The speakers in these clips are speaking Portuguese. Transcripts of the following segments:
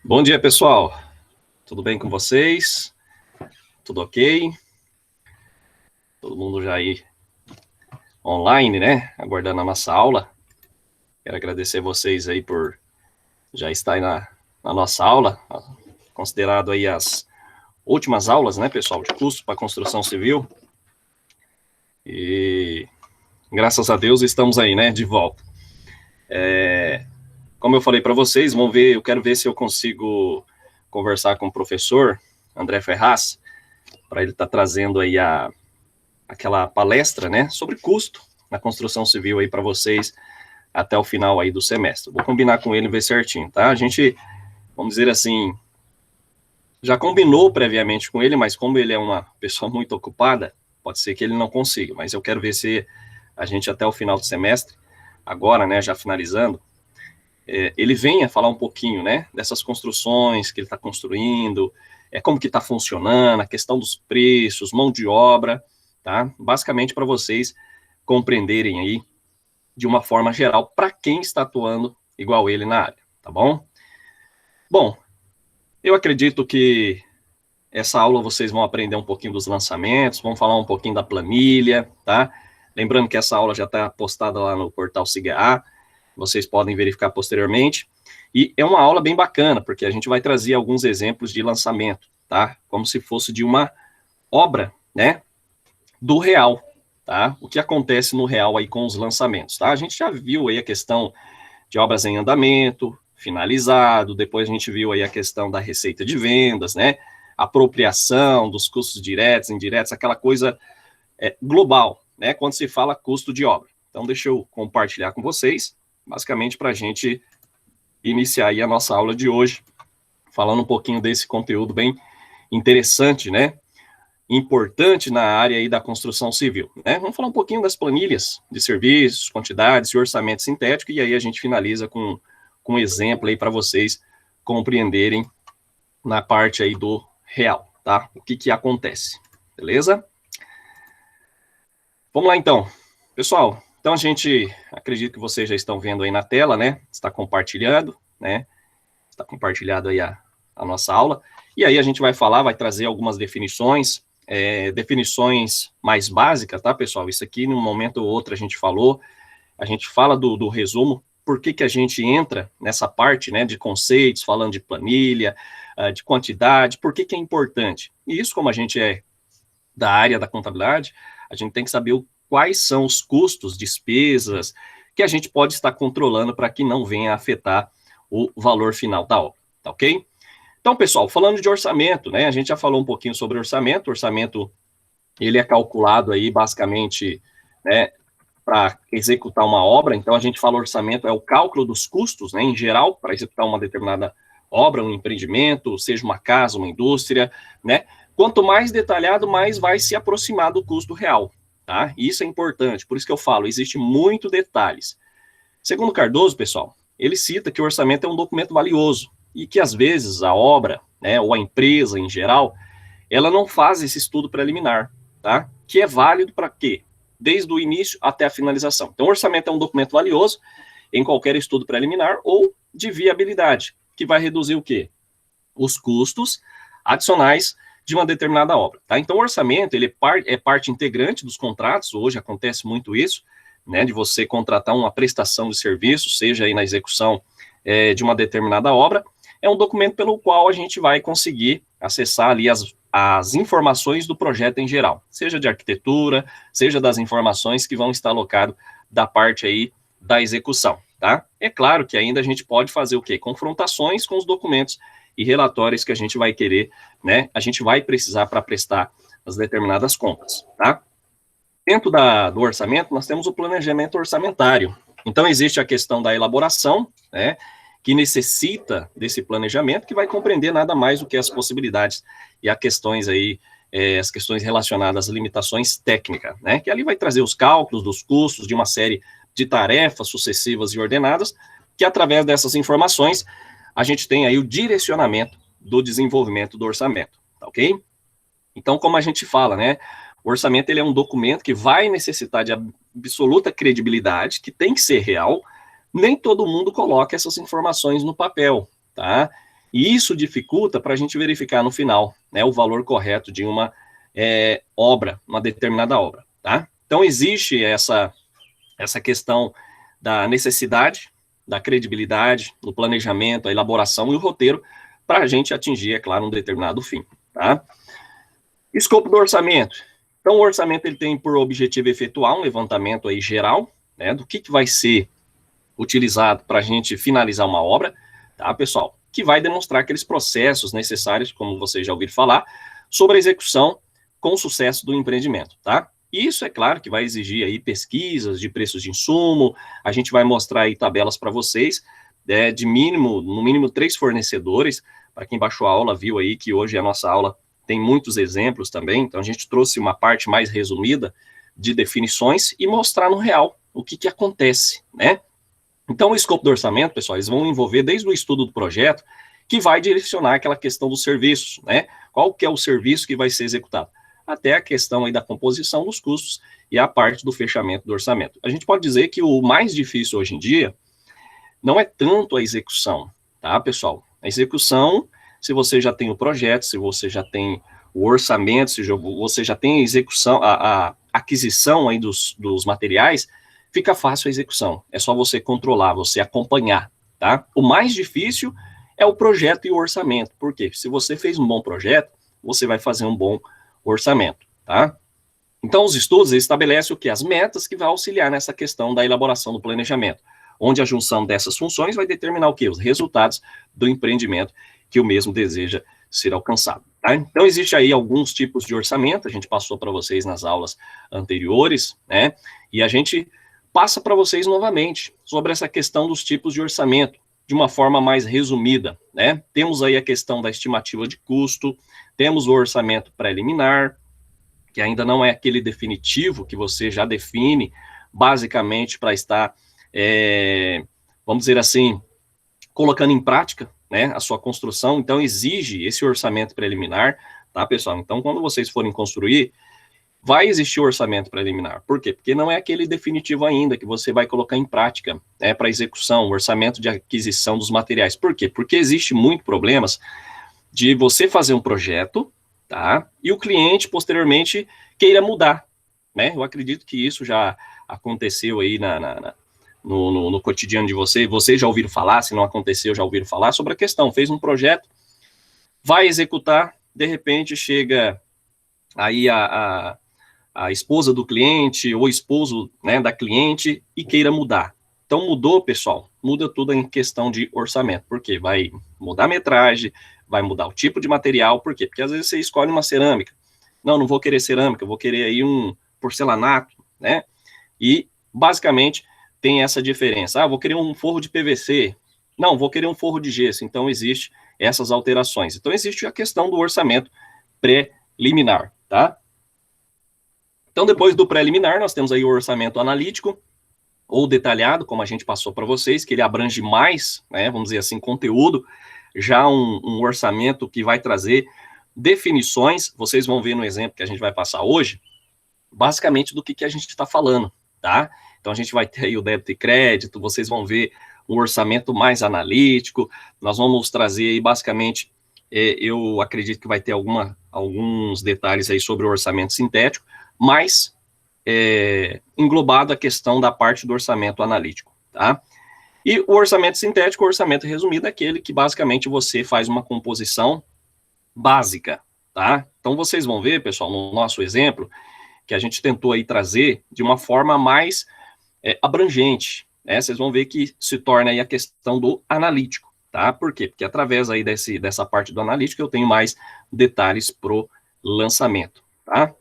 Bom dia, pessoal. Tudo bem com vocês? Tudo ok? Todo mundo já aí online, né? Aguardando a nossa aula. Quero agradecer vocês aí por já estar aí na nossa aula, considerado aí as últimas aulas, né, pessoal, de curso para construção civil. E graças a Deus estamos aí, né, de volta. Como eu falei para vocês, vamos ver, eu quero ver se eu consigo conversar com o professor André Ferraz, para ele estar trazendo aí aquela palestra, né, sobre custo na construção civil aí para vocês até o final aí do semestre. Vou combinar com ele e ver certinho, tá? A gente, vamos dizer assim, já combinou previamente com ele, mas como ele é uma pessoa muito ocupada, pode ser que ele não consiga, mas eu quero ver se a gente até o final do semestre, agora, né, já finalizando, ele venha falar um pouquinho, né, dessas construções que ele está construindo, como que está funcionando, a questão dos preços, mão de obra, tá? Basicamente para vocês compreenderem aí de uma forma geral para quem está atuando igual ele na área, tá bom? Bom, eu acredito que essa aula vocês vão aprender um pouquinho dos lançamentos, vão falar um pouquinho da planilha, tá? Lembrando que essa aula já está postada lá no portal SIGA, vocês podem verificar posteriormente. E é uma aula bem bacana, porque a gente vai trazer alguns exemplos de lançamento, tá? Como se fosse de uma obra, né? Do real, tá? O que acontece no real aí com os lançamentos, tá? A gente já viu aí a questão de obras em andamento, finalizado, depois a gente viu aí a questão da receita de vendas, né? Apropriação dos custos diretos, indiretos, aquela coisa global, né? Quando se fala custo de obra. Então, deixa eu compartilhar com vocês, basicamente para a gente iniciar aí a nossa aula de hoje, falando um pouquinho desse conteúdo bem interessante, né? Importante na área aí da construção civil, né? Vamos falar um pouquinho das planilhas de serviços, quantidades e orçamento sintético, e aí a gente finaliza com um exemplo aí para vocês compreenderem na parte aí do real, tá? O que acontece, beleza? Vamos lá então. Pessoal, então a gente, acredito que vocês já estão vendo aí na tela, né? Está compartilhando, né? Está compartilhado aí a nossa aula. E aí a gente vai falar, vai trazer algumas definições, definições mais básicas, tá, pessoal? Isso aqui, num momento ou outro, a gente fala do resumo, por que a gente entra nessa parte, né, de conceitos, falando de planilha, de quantidade, por que é importante. E isso, como a gente é da área da contabilidade, a gente tem que saber quais são os custos, despesas, que a gente pode estar controlando para que não venha a afetar o valor final da obra, tá ok? Então, pessoal, falando de orçamento, né, a gente já falou um pouquinho sobre orçamento, ele é calculado aí, basicamente, né, para executar uma obra, então a gente fala orçamento, é o cálculo dos custos, né, em geral, para executar uma determinada obra, um empreendimento, seja uma casa, uma indústria, né, quanto mais detalhado, mais vai se aproximar do custo real, tá? Isso é importante, por isso que eu falo, existe muito detalhes. Segundo Cardoso, pessoal, ele cita que o orçamento é um documento valioso e que, às vezes, a obra, né, ou a empresa em geral, ela não faz esse estudo preliminar, tá? Que é válido para quê? Desde o início até a finalização. Então, o orçamento é um documento valioso em qualquer estudo preliminar ou de viabilidade, que vai reduzir o quê? Os custos adicionais de uma determinada obra, tá? Então, o orçamento, ele é parte integrante dos contratos, hoje acontece muito isso, né, de você contratar uma prestação de serviço, seja aí na execução de uma determinada obra, é um documento pelo qual a gente vai conseguir acessar ali as informações do projeto em geral, seja de arquitetura, seja das informações que vão estar alocadas da parte aí da execução, tá? É claro que ainda a gente pode fazer o quê? Confrontações com os documentos e relatórios que a gente vai querer, né? A gente vai precisar para prestar as determinadas contas, tá? Dentro do orçamento, nós temos o planejamento orçamentário. Então, existe a questão da elaboração, né, que necessita desse planejamento, que vai compreender nada mais do que as possibilidades e as questões aí, as questões relacionadas às limitações técnicas, né, que ali vai trazer os cálculos dos custos de uma série de tarefas sucessivas e ordenadas, que através dessas informações, a gente tem aí o direcionamento do desenvolvimento do orçamento, tá ok? Então, como a gente fala, né, o orçamento ele é um documento que vai necessitar de absoluta credibilidade, que tem que ser real. Nem todo mundo coloca essas informações no papel, tá? E isso dificulta para a gente verificar no final, né, o valor correto de uma obra, uma determinada obra, tá? Então, existe essa questão da necessidade, da credibilidade, do planejamento, a elaboração e o roteiro para a gente atingir, é claro, um determinado fim, tá? Escopo do orçamento. Então, o orçamento ele tem por objetivo efetuar um levantamento aí geral, né, do que vai ser utilizado para a gente finalizar uma obra, tá, pessoal? Que vai demonstrar aqueles processos necessários, como vocês já ouviram falar, sobre a execução com sucesso do empreendimento, tá? Isso, é claro, que vai exigir aí pesquisas de preços de insumo, a gente vai mostrar aí tabelas para vocês, no mínimo 3 fornecedores. Para quem baixou a aula, viu aí que hoje a nossa aula tem muitos exemplos também, então a gente trouxe uma parte mais resumida de definições e mostrar no real o que acontece, né? Então, o escopo do orçamento, pessoal, eles vão envolver desde o estudo do projeto, que vai direcionar aquela questão dos serviços, né? Qual que é o serviço que vai ser executado? Até a questão aí da composição dos custos e a parte do fechamento do orçamento. A gente pode dizer que o mais difícil hoje em dia não é tanto a execução, tá, pessoal? A execução, se você já tem o projeto, se você já tem o orçamento, se você já tem a execução, a aquisição aí dos materiais, fica fácil a execução. É só você controlar, você acompanhar, tá? O mais difícil é o projeto e o orçamento. Por quê? Se você fez um bom projeto, você vai fazer um bom orçamento, tá? Então, os estudos estabelecem o quê? As metas que vão auxiliar nessa questão da elaboração do planejamento, onde a junção dessas funções vai determinar o quê? Os resultados do empreendimento que o mesmo deseja ser alcançado, tá? Então, existe aí alguns tipos de orçamento, a gente passou para vocês nas aulas anteriores, né? E a gente passa para vocês novamente sobre essa questão dos tipos de orçamento, de uma forma mais resumida, né? Temos aí a questão da estimativa de custo, temos o orçamento preliminar, que ainda não é aquele definitivo que você já define, basicamente para estar, vamos dizer assim, colocando em prática, né, a sua construção. Então, exige esse orçamento preliminar, tá, pessoal? Então, quando vocês forem construir, vai existir o orçamento preliminar. Por quê? Porque não é aquele definitivo ainda que você vai colocar em prática, né, para execução, o orçamento de aquisição dos materiais. Por quê? Porque existe muito problemas de você fazer um projeto, tá, e o cliente, posteriormente, queira mudar, né? Eu acredito que isso já aconteceu aí no cotidiano de vocês já ouviram falar, se não aconteceu, já ouviram falar sobre a questão, fez um projeto, vai executar, de repente chega aí a esposa do cliente, ou esposo, né, da cliente, e queira mudar. Então, mudou, pessoal, muda tudo em questão de orçamento, porque vai mudar a metragem, vai mudar o tipo de material, por quê? Porque às vezes você escolhe uma cerâmica, não vou querer cerâmica, vou querer aí um porcelanato, né, e basicamente tem essa diferença, vou querer um forro de PVC, não, vou querer um forro de gesso, então existe essas alterações. Então, existe a questão do orçamento preliminar, tá? Então, depois do preliminar, nós temos aí o orçamento analítico, ou detalhado, como a gente passou para vocês, que ele abrange mais, né, vamos dizer assim, conteúdo, já um orçamento que vai trazer definições, vocês vão ver no exemplo que a gente vai passar hoje, basicamente do que a gente está falando, tá? Então, a gente vai ter aí o débito e crédito, vocês vão ver um orçamento mais analítico, nós vamos trazer aí, basicamente, eu acredito que vai ter alguns detalhes aí sobre o orçamento sintético, mas englobado a questão da parte do orçamento analítico, tá? E o orçamento sintético, o orçamento resumido, é aquele que basicamente você faz uma composição básica, tá? Então, vocês vão ver, pessoal, no nosso exemplo, que a gente tentou aí trazer de uma forma mais abrangente, né? Vocês vão ver que se torna aí a questão do analítico, tá? Por quê? Porque através aí dessa parte do analítico eu tenho mais detalhes pro lançamento, tá?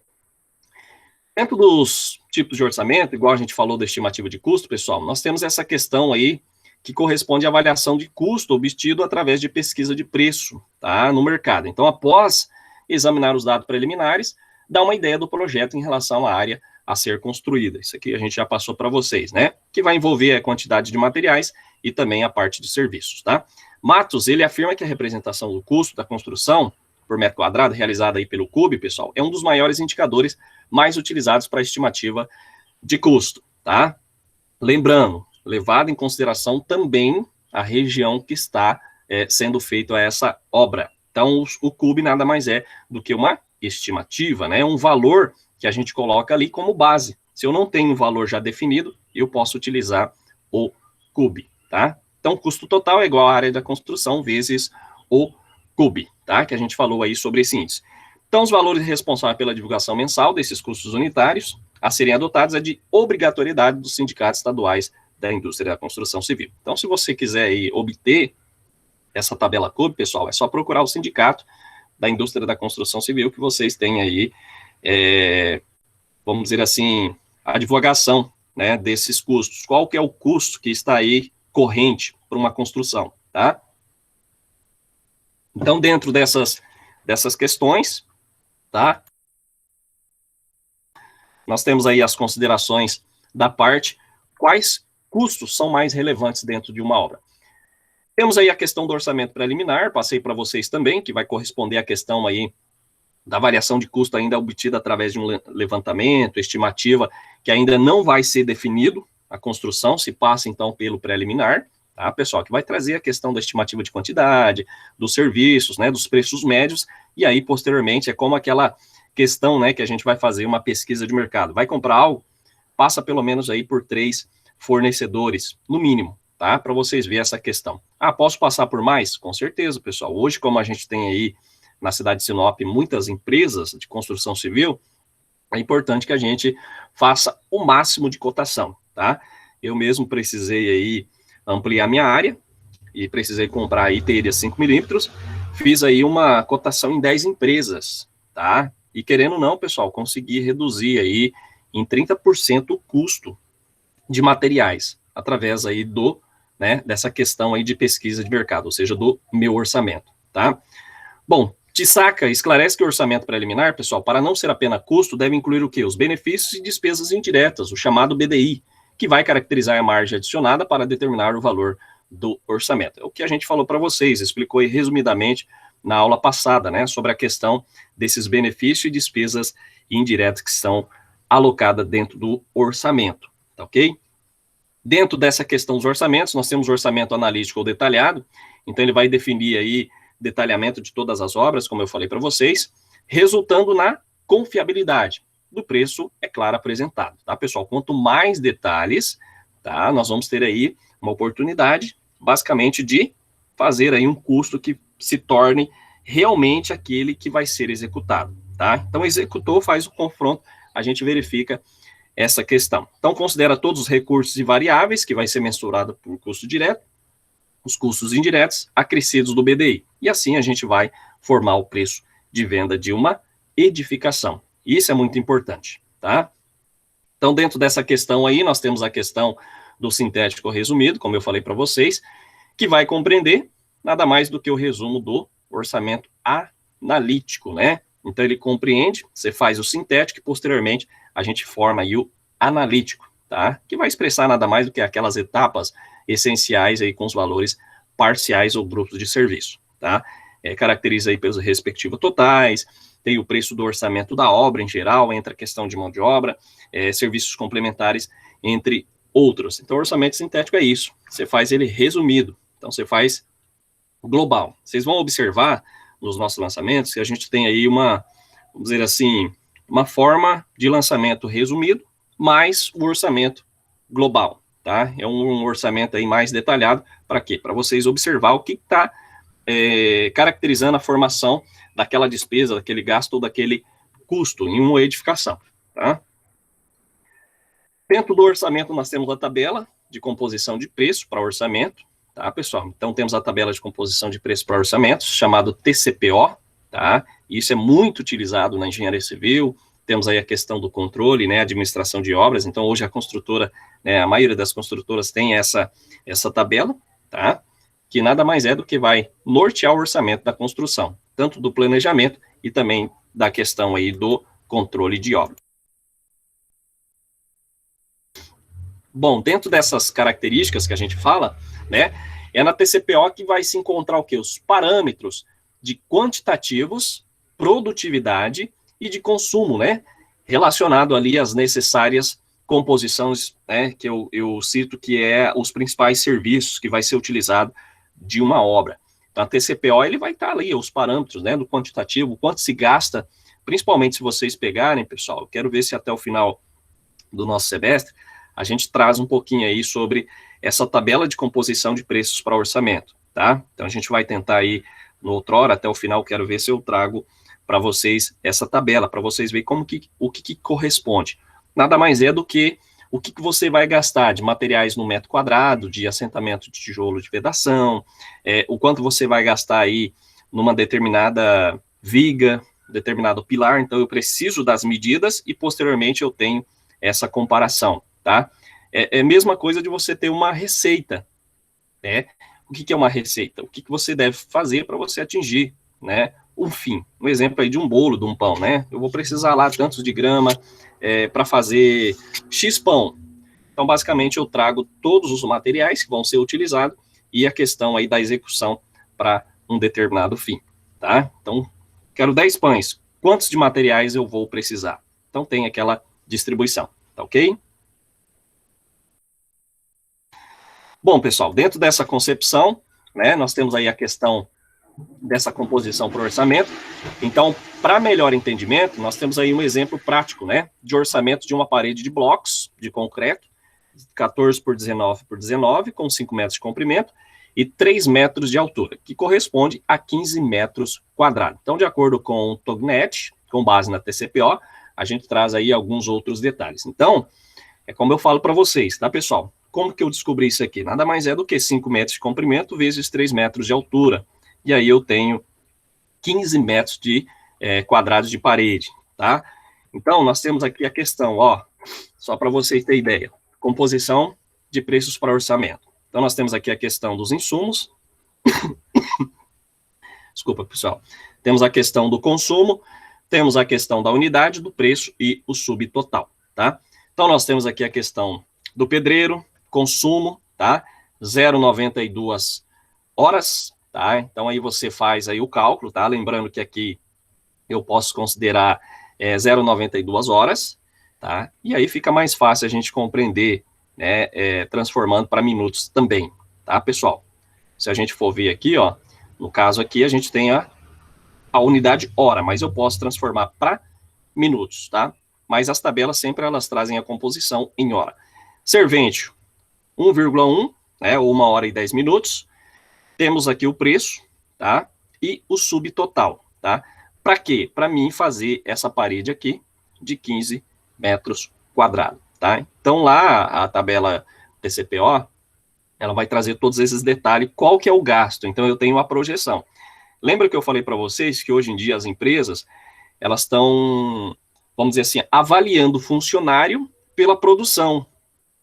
Dentro dos tipos de orçamento, igual a gente falou da estimativa de custo, pessoal, nós temos essa questão aí que corresponde à avaliação de custo obtido através de pesquisa de preço, tá, no mercado. Então, após examinar os dados preliminares, dá uma ideia do projeto em relação à área a ser construída. Isso aqui a gente já passou para vocês, né? Que vai envolver a quantidade de materiais e também a parte de serviços, tá? Matos, ele afirma que a representação do custo da construção por metro quadrado realizada aí pelo CUB, pessoal, é um dos maiores indicadores mais utilizados para a estimativa de custo, tá? Lembrando, levado em consideração também a região que está sendo feito a essa obra. Então, o CUB nada mais é do que uma estimativa, né? Um valor que a gente coloca ali como base. Se eu não tenho um valor já definido, eu posso utilizar o CUB, tá? Então, custo total é igual à área da construção vezes o CUB, tá? Que a gente falou aí sobre esse índice. Então, os valores responsáveis pela divulgação mensal desses custos unitários a serem adotados é de obrigatoriedade dos sindicatos estaduais da indústria da construção civil. Então, se você quiser aí obter essa tabela CUB, pessoal, é só procurar o sindicato da indústria da construção civil que vocês têm aí, vamos dizer assim, a divulgação, né, desses custos. Qual que é o custo que está aí corrente para uma construção, tá? Então, dentro dessas questões, tá? Nós temos aí as considerações da parte, quais custos são mais relevantes dentro de uma obra. Temos aí a questão do orçamento preliminar, passei para vocês também, que vai corresponder à questão aí da variação de custo ainda obtida através de um levantamento, estimativa, que ainda não vai ser definido a construção, se passa então pelo preliminar, tá, pessoal, que vai trazer a questão da estimativa de quantidade, dos serviços, né, dos preços médios, e aí posteriormente é como aquela questão, né, que a gente vai fazer uma pesquisa de mercado, vai comprar algo, passa pelo menos aí por 3 fornecedores, no mínimo, tá, para vocês verem essa questão. Ah, posso passar por mais? Com certeza, pessoal, hoje como a gente tem aí na cidade de Sinop muitas empresas de construção civil, é importante que a gente faça o máximo de cotação, tá? Eu mesmo precisei aí ampliar minha área e precisei comprar aí telha 5 milímetros, fiz aí uma cotação em 10 empresas, tá? E querendo ou não, pessoal, consegui reduzir aí em 30% o custo de materiais, através aí dessa questão aí de pesquisa de mercado, ou seja, do meu orçamento, tá? Bom, Tissaca esclarece que o orçamento preliminar, pessoal, para não ser apenas custo, deve incluir o quê? Os benefícios e despesas indiretas, o chamado BDI, que vai caracterizar a margem adicionada para determinar o valor do orçamento. É o que a gente falou para vocês, explicou aí resumidamente na aula passada, né, sobre a questão desses benefícios e despesas indiretas que são alocadas dentro do orçamento, tá ok? Dentro dessa questão dos orçamentos, nós temos o orçamento analítico ou detalhado, então ele vai definir aí detalhamento de todas as obras, como eu falei para vocês, resultando na confiabilidade do preço, é claro, apresentado, tá, pessoal? Quanto mais detalhes, tá, nós vamos ter aí uma oportunidade, basicamente, de fazer aí um custo que se torne realmente aquele que vai ser executado, tá? Então, executou, faz o confronto, a gente verifica essa questão. Então, considera todos os recursos e variáveis, que vai ser mensurado por custo direto, os custos indiretos acrescidos do BDI. E assim a gente vai formar o preço de venda de uma edificação. Isso é muito importante, tá? Então, dentro dessa questão aí, nós temos a questão do sintético resumido, como eu falei para vocês, que vai compreender nada mais do que o resumo do orçamento analítico, né? Então, ele compreende, você faz o sintético e, posteriormente, a gente forma aí o analítico, tá? Que vai expressar nada mais do que aquelas etapas essenciais aí com os valores parciais ou brutos de serviço, tá? Caracteriza aí pelos respectivos totais, tem o preço do orçamento da obra em geral, entra a questão de mão de obra, serviços complementares, entre outros. Então, o orçamento sintético é isso, você faz ele resumido, então você faz global. Vocês vão observar nos nossos lançamentos que a gente tem aí vamos dizer assim, uma forma de lançamento resumido, mais o orçamento global, tá? É um orçamento aí mais detalhado, para quê? Para vocês observar o que está caracterizando a formação daquela despesa, daquele gasto ou daquele custo em uma edificação, tá? Dentro do orçamento nós temos a tabela de composição de preço para orçamento, tá, pessoal? Então temos a tabela de composição de preço para orçamento, chamado TCPO, tá? Isso é muito utilizado na engenharia civil. Temos aí a questão do controle, né, administração de obras. Então hoje a construtora, né, a maioria das construtoras tem essa tabela, tá? Que nada mais é do que vai nortear o orçamento da construção, tanto do planejamento e também da questão aí do controle de obra. Bom, dentro dessas características que a gente fala, né, é na TCPO que vai se encontrar o quê? Os parâmetros de quantitativos, produtividade e de consumo, né, relacionado ali às necessárias composições, né, que eu cito que é os principais serviços que vai ser utilizado de uma obra. Então, a TCPO, ele vai estar ali, os parâmetros, né, do quantitativo, quanto se gasta, principalmente se vocês pegarem, pessoal, eu quero ver se até o final do nosso semestre, a gente traz um pouquinho aí sobre essa tabela de composição de preços para orçamento, tá? Então, a gente vai tentar aí, no outrora, até o final, quero ver se eu trago para vocês essa tabela, para vocês verem o que corresponde. Nada mais é do que o que você vai gastar de materiais no metro quadrado, de assentamento de tijolo de vedação, o quanto você vai gastar aí numa determinada viga, determinado pilar. Então, eu preciso das medidas e, posteriormente, eu tenho essa comparação, tá? É a mesma coisa de você ter uma receita, né? O que é uma receita? O que você deve fazer para você atingir, né, um fim. Um exemplo aí de um bolo, de um pão, né? Eu vou precisar lá tantos de grama para fazer X pão. Então, basicamente, eu trago todos os materiais que vão ser utilizados e a questão aí da execução para um determinado fim, tá? Então, quero 10 pães. Quantos de materiais eu vou precisar? Então, tem aquela distribuição, tá ok? Bom, pessoal, dentro dessa concepção, né, nós temos aí a questão dessa composição para orçamento. Então, para melhor entendimento, nós temos aí um exemplo prático, né, de orçamento de uma parede de blocos de concreto, 14 por 19 por 19, com 5 metros de comprimento e 3 metros de altura, que corresponde a 15 metros quadrados. Então, de acordo com o Tognet, com base na TCPO, a gente traz aí alguns outros detalhes. Então, é como eu falo para vocês, tá, pessoal? Como que eu descobri isso aqui? Nada mais é do que 5 metros de comprimento vezes 3 metros de altura. E aí eu tenho 15 metros de quadrados de parede, tá? Então, nós temos aqui a questão, ó, só para vocês terem ideia, composição de preços para orçamento. Então, nós temos aqui a questão dos insumos. Desculpa, pessoal. Temos a questão do consumo, temos a questão da unidade, do preço e o subtotal, tá? Então, nós temos aqui a questão do pedreiro, consumo, tá? 0,92 horas, tá? Então, aí você faz aí o cálculo, tá? Lembrando que aqui eu posso considerar 0,92 horas, tá? E aí fica mais fácil a gente compreender, né? Transformando para minutos também, tá, pessoal? Se a gente for ver aqui, ó, no caso aqui a gente tem a unidade hora, mas eu posso transformar para minutos, tá? Mas as tabelas sempre elas trazem a composição em hora. Servente, 1,1, né, 1 hora e 10 minutos. Temos aqui o preço, tá? E o subtotal, tá? Para quê? Para mim fazer essa parede aqui de 15 metros quadrados, tá? Então, lá, a tabela TCPO, ela vai trazer todos esses detalhes, qual que é o gasto. Então, eu tenho uma projeção. Lembra que eu falei para vocês que hoje em dia as empresas, elas estão, vamos dizer assim, avaliando o funcionário pela produção,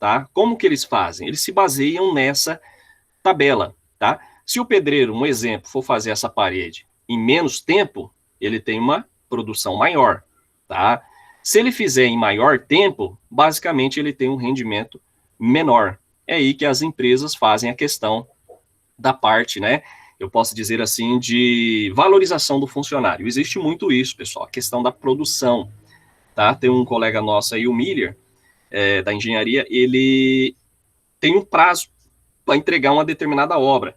tá? Como que eles fazem? Eles se baseiam nessa tabela, tá? Se o pedreiro, um exemplo, for fazer essa parede em menos tempo, ele tem uma produção maior, tá? Se ele fizer em maior tempo, basicamente ele tem um rendimento menor. É aí que as empresas fazem a questão da parte, né? Eu posso dizer assim, de valorização do funcionário. Existe muito isso, pessoal, a questão da produção, tá? Tem um colega nosso aí, o Miller, da engenharia, ele tem um prazo para entregar uma determinada obra.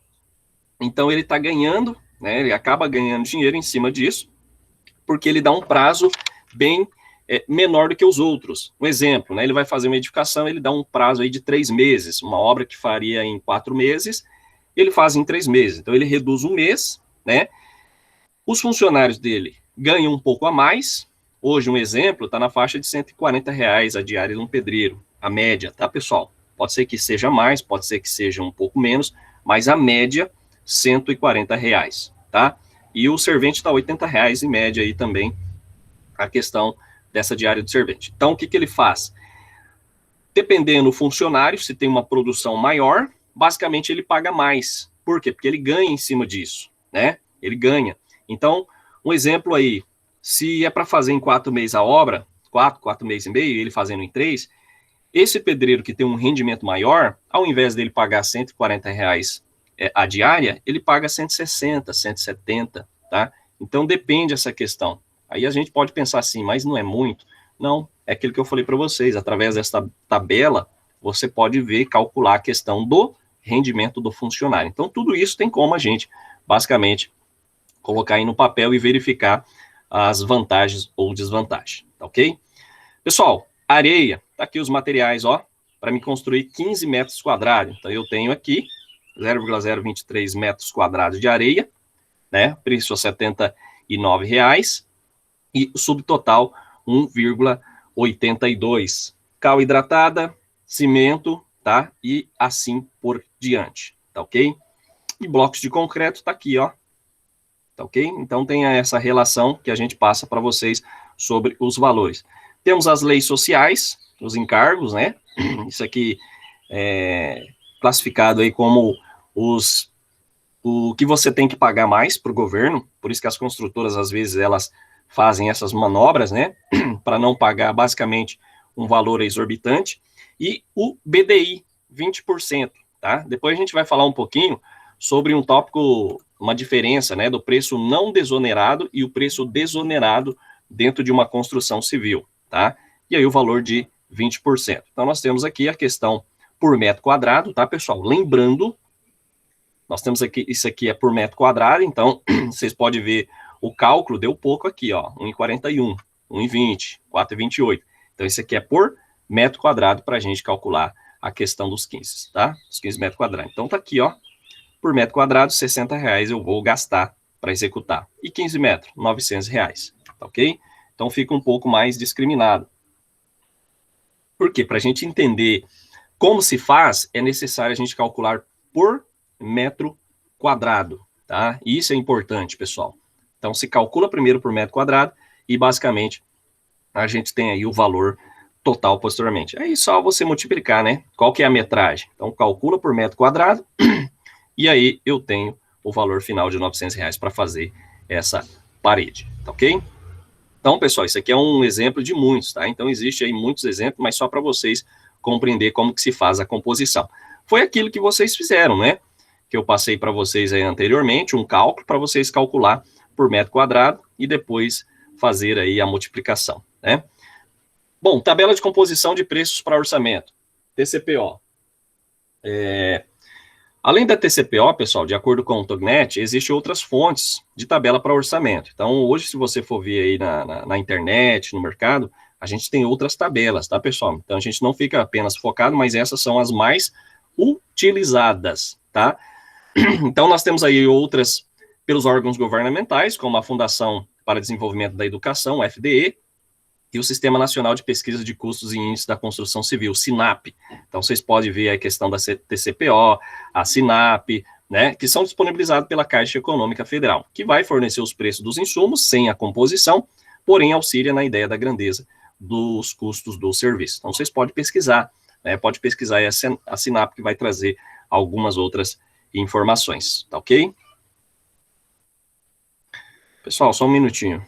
Então, ele está ganhando, né? Ele acaba ganhando dinheiro em cima disso, porque ele dá um prazo bem menor do que os outros. Um exemplo, né? Ele vai fazer uma edificação, ele dá um prazo aí de 3 meses. Uma obra que faria em 4 meses, ele faz em 3 meses. Então, ele reduz um mês, né? Os funcionários dele ganham um pouco a mais. Hoje, um exemplo, está na faixa de R$140 a diária de um pedreiro. A média, tá, pessoal? Pode ser que seja mais, pode ser que seja um pouco menos, mas a média, R$140, tá? E o servente está R$80 em média aí também, a questão dessa diária do servente. Então, o que ele faz? Dependendo do funcionário, se tem uma produção maior, basicamente ele paga mais. Por quê? Porque ele ganha em cima disso, né? Ele ganha. Então, um exemplo aí, se é para fazer em 4 meses a obra, 4 meses e meio, ele fazendo em 3, esse pedreiro que tem um rendimento maior, ao invés dele pagar R$140 a diária, ele paga 160, 170, tá? Então, depende essa questão. Aí a gente pode pensar assim, mas não é muito? Não, é aquilo que eu falei para vocês, através dessa tabela, você pode ver, calcular a questão do rendimento do funcionário. Então, tudo isso tem como a gente, basicamente, colocar aí no papel e verificar as vantagens ou desvantagens, tá ok? Pessoal, areia, tá aqui os materiais, ó, para me construir 15 metros quadrados. Então, eu tenho aqui 0,023 metros quadrados de areia, né? Preço a R$ 79,00 e o subtotal 1,82. Cal hidratada, cimento, tá? E assim por diante, tá ok? E blocos de concreto tá aqui, ó. Tá ok? Então tem essa relação que a gente passa para vocês sobre os valores. Temos as leis sociais, os encargos, né? Isso aqui é classificado aí como o que você tem que pagar mais para o governo, por isso que as construtoras, às vezes, elas fazem essas manobras, né? Para não pagar, basicamente, um valor exorbitante. E o BDI, 20%, tá? Depois a gente vai falar um pouquinho sobre um tópico, uma diferença, né, do preço não desonerado e o preço desonerado dentro de uma construção civil, tá? E aí o valor de 20%. Então, nós temos aqui a questão por metro quadrado, tá, pessoal? Lembrando, nós temos aqui, isso aqui é por metro quadrado, então, vocês podem ver o cálculo, deu pouco aqui, ó, 1,41, 1,20, 4,28. Então, isso aqui é por metro quadrado para a gente calcular a questão dos 15, tá? Os 15 metros quadrados. Então, tá aqui, ó, por metro quadrado, R$ 60,00 eu vou gastar para executar. E 15 metros, R$ 900,00, tá ok? Então, fica um pouco mais discriminado. Por quê? Para a gente entender como se faz, é necessário a gente calcular por metro quadrado, tá? E isso é importante, pessoal. Então, se calcula primeiro por metro quadrado e, basicamente, a gente tem aí o valor total posteriormente. Aí só você multiplicar, né? Qual que é a metragem? Então, calcula por metro quadrado e aí eu tenho o valor final de R$ 900,00 para fazer essa parede, tá ok? Então, pessoal, isso aqui é um exemplo de muitos, tá? Então, existe aí muitos exemplos, mas só para vocês compreender como que se faz a composição. Foi aquilo que vocês fizeram, né? Que eu passei para vocês aí anteriormente, um cálculo para vocês calcular por metro quadrado e depois fazer aí a multiplicação, né? Bom, tabela de composição de preços para orçamento, TCPO. Além da TCPO, pessoal, de acordo com o Tognet, existem outras fontes de tabela para orçamento. Então, hoje, se você for ver aí na internet, no mercado, a gente tem outras tabelas, tá, pessoal? Então, a gente não fica apenas focado, mas essas são as mais utilizadas, tá? Então, nós temos aí outras pelos órgãos governamentais, como a Fundação para Desenvolvimento da Educação, FDE, e o Sistema Nacional de Pesquisa de Custos e Índices da Construção Civil, SINAP. Então, vocês podem ver a questão da TCPO, a SINAP, né, que são disponibilizados pela Caixa Econômica Federal, que vai fornecer os preços dos insumos sem a composição, porém auxilia na ideia da grandeza dos custos do serviço. Então, vocês podem pesquisar, né, pode pesquisar aí a SINAP, que vai trazer algumas outras informações, tá ok? Pessoal, só um minutinho.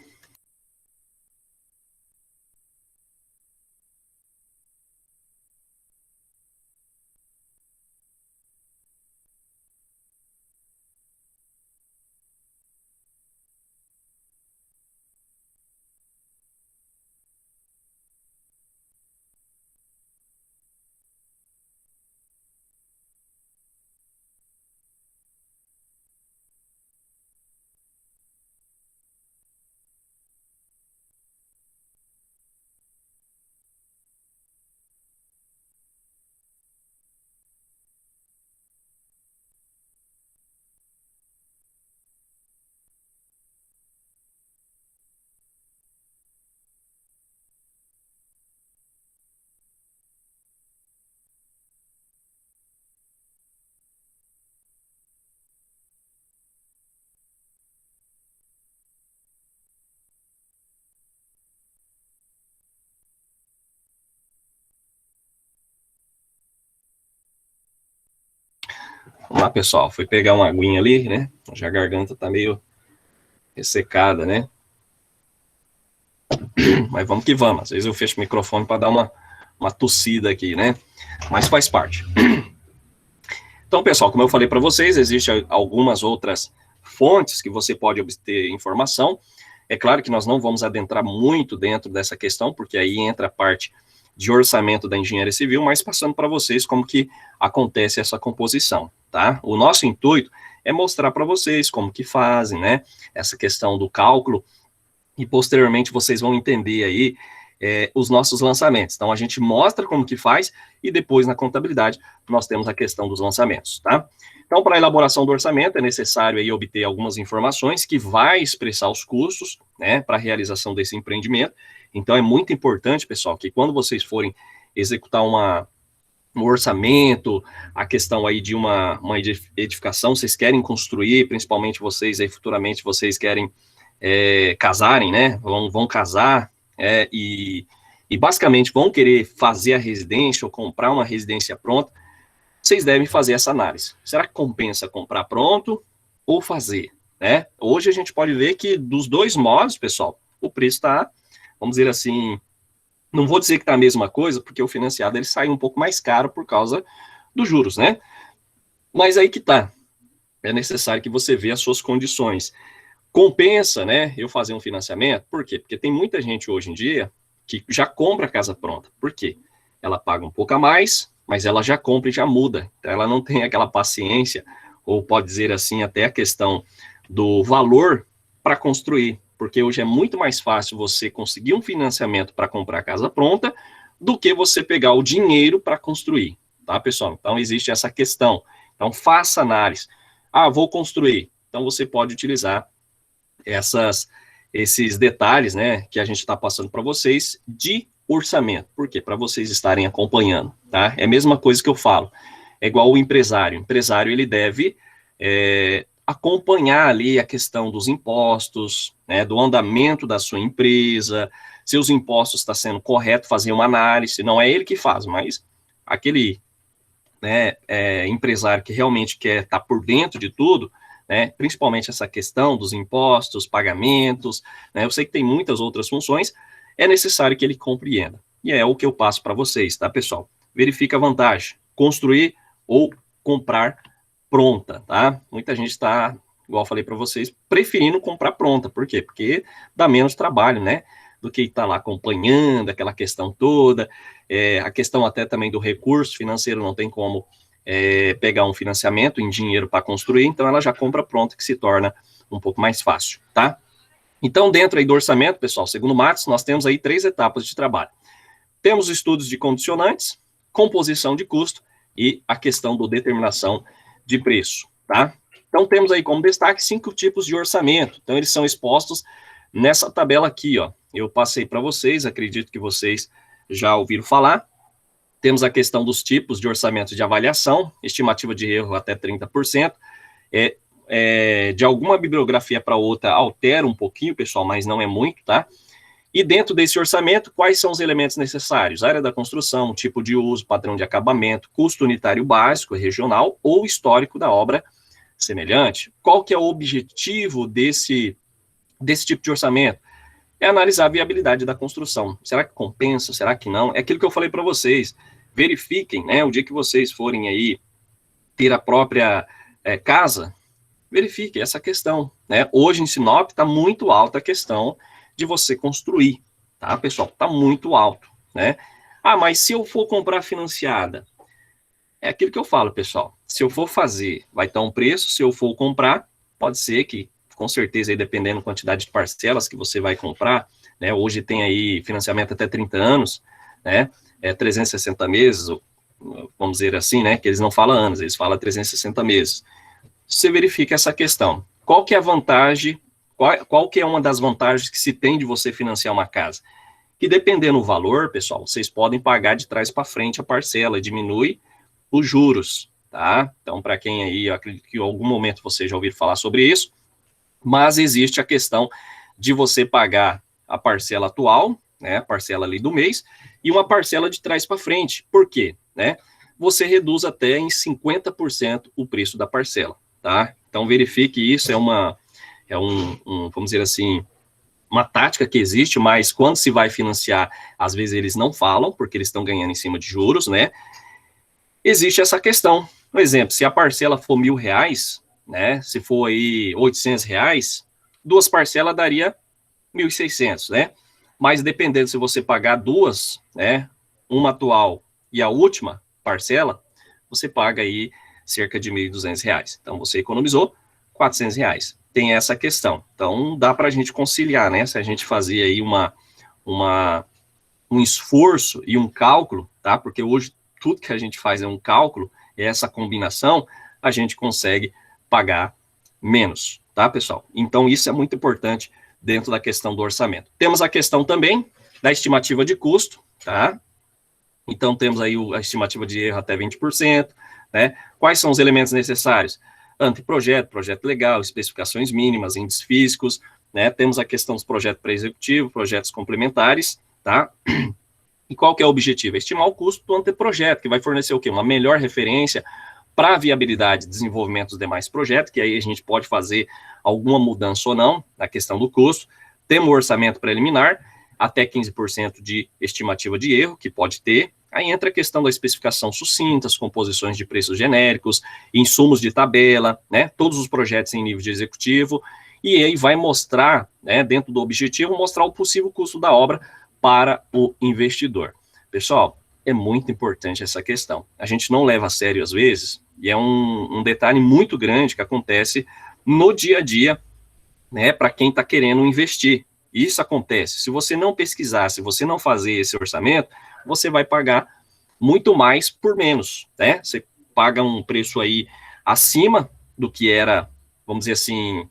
Vamos lá, pessoal, fui pegar uma aguinha ali, né? Já a garganta tá meio ressecada, né? Mas vamos que vamos. Às vezes eu fecho o microfone para dar uma tossida aqui, né? Mas faz parte. Então, pessoal, como eu falei para vocês, existem algumas outras fontes que você pode obter informação. É claro que nós não vamos adentrar muito dentro dessa questão, porque aí entra a parte de orçamento da engenharia civil, mas passando para vocês como que acontece essa composição, tá? O nosso intuito é mostrar para vocês como que fazem, né, essa questão do cálculo, e posteriormente vocês vão entender aí os nossos lançamentos. Então, a gente mostra como que faz, e depois na contabilidade nós temos a questão dos lançamentos, tá? Então, para a elaboração do orçamento, é necessário aí obter algumas informações que vai expressar os custos, né, para a realização desse empreendimento. Então, é muito importante, pessoal, que quando vocês forem executar um orçamento, a questão aí de uma edificação, vocês querem construir, principalmente vocês aí futuramente, vocês querem casarem, né, vão casar, e basicamente vão querer fazer a residência ou comprar uma residência pronta, vocês devem fazer essa análise. Será que compensa comprar pronto ou fazer, né? Hoje a gente pode ver que dos dois modos, pessoal, o preço está, vamos dizer assim, não vou dizer que está a mesma coisa, porque o financiado ele sai um pouco mais caro por causa dos juros, né? Mas aí que tá. É necessário que você veja as suas condições. Compensa, né, eu fazer um financiamento? Por quê? Porque tem muita gente hoje em dia que já compra a casa pronta. Por quê? Ela paga um pouco a mais, mas ela já compra e já muda. Então, ela não tem aquela paciência, ou pode dizer assim, até a questão do valor para construir. Porque hoje é muito mais fácil você conseguir um financiamento para comprar a casa pronta do que você pegar o dinheiro para construir, tá, pessoal? Então, existe essa questão. Então, faça análise. Ah, vou construir. Então, você pode utilizar esses detalhes, né, que a gente está passando para vocês de orçamento. Por quê? Para vocês estarem acompanhando, tá? É a mesma coisa que eu falo. É igual o empresário. O empresário, ele deve acompanhar ali a questão dos impostos, né, do andamento da sua empresa, se os impostos estão sendo corretos, fazer uma análise. Não é ele que faz, mas aquele, né, empresário que realmente quer estar por dentro de tudo, né, principalmente essa questão dos impostos, pagamentos, né, eu sei que tem muitas outras funções, é necessário que ele compreenda. E é o que eu passo para vocês, tá, pessoal? Verifica a vantagem, construir ou comprar pronta, tá? Muita gente está, igual eu falei para vocês, preferindo comprar pronta. Por quê? Porque dá menos trabalho, né? Do que estar lá acompanhando aquela questão toda, a questão até também do recurso financeiro, não tem como pegar um financiamento em dinheiro para construir, então ela já compra pronta, que se torna um pouco mais fácil, tá? Então, dentro aí do orçamento, pessoal, segundo o Matos, nós temos aí 3 etapas de trabalho. Temos estudos de condicionantes, composição de custo e a questão da determinação de preço, tá? Então, temos aí como destaque 5 tipos de orçamento. Então, eles são expostos nessa tabela aqui, ó. Eu passei para vocês, acredito que vocês já ouviram falar. Temos a questão dos tipos de orçamento de avaliação, estimativa de erro até 30%. De alguma bibliografia para outra altera um pouquinho, pessoal, mas não é muito, tá? E dentro desse orçamento, quais são os elementos necessários? Área da construção, tipo de uso, padrão de acabamento, custo unitário básico, regional ou histórico da obra semelhante. Qual que é o objetivo desse tipo de orçamento? É analisar a viabilidade da construção. Será que compensa? Será que não? É aquilo que eu falei para vocês. Verifiquem, né? O dia que vocês forem aí ter a própria casa, verifique essa questão, né? Hoje em Sinop está muito alta a questão de você construir, tá, pessoal? Está muito alto, né? Ah, mas se eu for comprar financiada, é aquilo que eu falo, pessoal. Se eu for fazer, vai estar um preço. Se eu for comprar, pode ser que, com certeza, aí, dependendo da quantidade de parcelas que você vai comprar, né? Hoje tem aí financiamento até 30 anos, né? 360 meses, vamos dizer assim, né? Que eles não falam anos, eles falam 360 meses. Você verifica essa questão. Qual que é a vantagem, qual que é uma das vantagens que se tem de você financiar uma casa? Que dependendo do valor, pessoal, vocês podem pagar de trás para frente a parcela, diminui os juros, tá? Então, para quem aí, eu acredito que em algum momento você já ouviu falar sobre isso, mas existe a questão de você pagar a parcela atual, né, a parcela ali do mês, e uma parcela de trás para frente. Por quê? Né? Você reduz até em 50% o preço da parcela, tá? Então, verifique isso, vamos dizer assim, uma tática que existe, mas quando se vai financiar, às vezes eles não falam, porque eles estão ganhando em cima de juros, né? Existe essa questão. Por exemplo, se a parcela for R$1.000, né? Se for aí R$800, 2 parcelas daria 1.600, né? Mas dependendo se você pagar 2, né? uma atual e a última parcela, você paga aí cerca de R$ 1.200. Então, você economizou R$ 400. Tem essa questão. Então, dá para a gente conciliar, né? Se a gente fazer aí um esforço e um cálculo, tá? Porque hoje tudo que a gente faz é um cálculo, é essa combinação, a gente consegue pagar menos, tá, pessoal? Então, isso é muito importante dentro da questão do orçamento. Temos a questão também da estimativa de custo, tá? Então, temos aí a estimativa de erro até 20%, né? Quais são os elementos necessários? Anteprojeto, projeto legal, especificações mínimas, índices físicos, né? Temos a questão dos projetos pré-executivos, projetos complementares, tá? E qual que é o objetivo? Estimar o custo do anteprojeto, que vai fornecer o quê? Uma melhor referência para a viabilidade e desenvolvimento dos demais projetos, que aí a gente pode fazer alguma mudança ou não na questão do custo. Temos o orçamento preliminar, até 15% de estimativa de erro, que pode ter. Aí entra a questão da especificação sucinta, as composições de preços genéricos, insumos de tabela, né? Todos os projetos em nível de executivo, e aí vai mostrar, né, dentro do objetivo, mostrar o possível custo da obra para o investidor. Pessoal, é muito importante essa questão. A gente não leva a sério às vezes, e é um detalhe muito grande que acontece no dia a dia, né, para quem está querendo investir. Isso acontece. Se você não pesquisar, se você não fazer esse orçamento, você vai pagar muito mais por menos, né? Você paga um preço aí acima do que era, vamos dizer assim,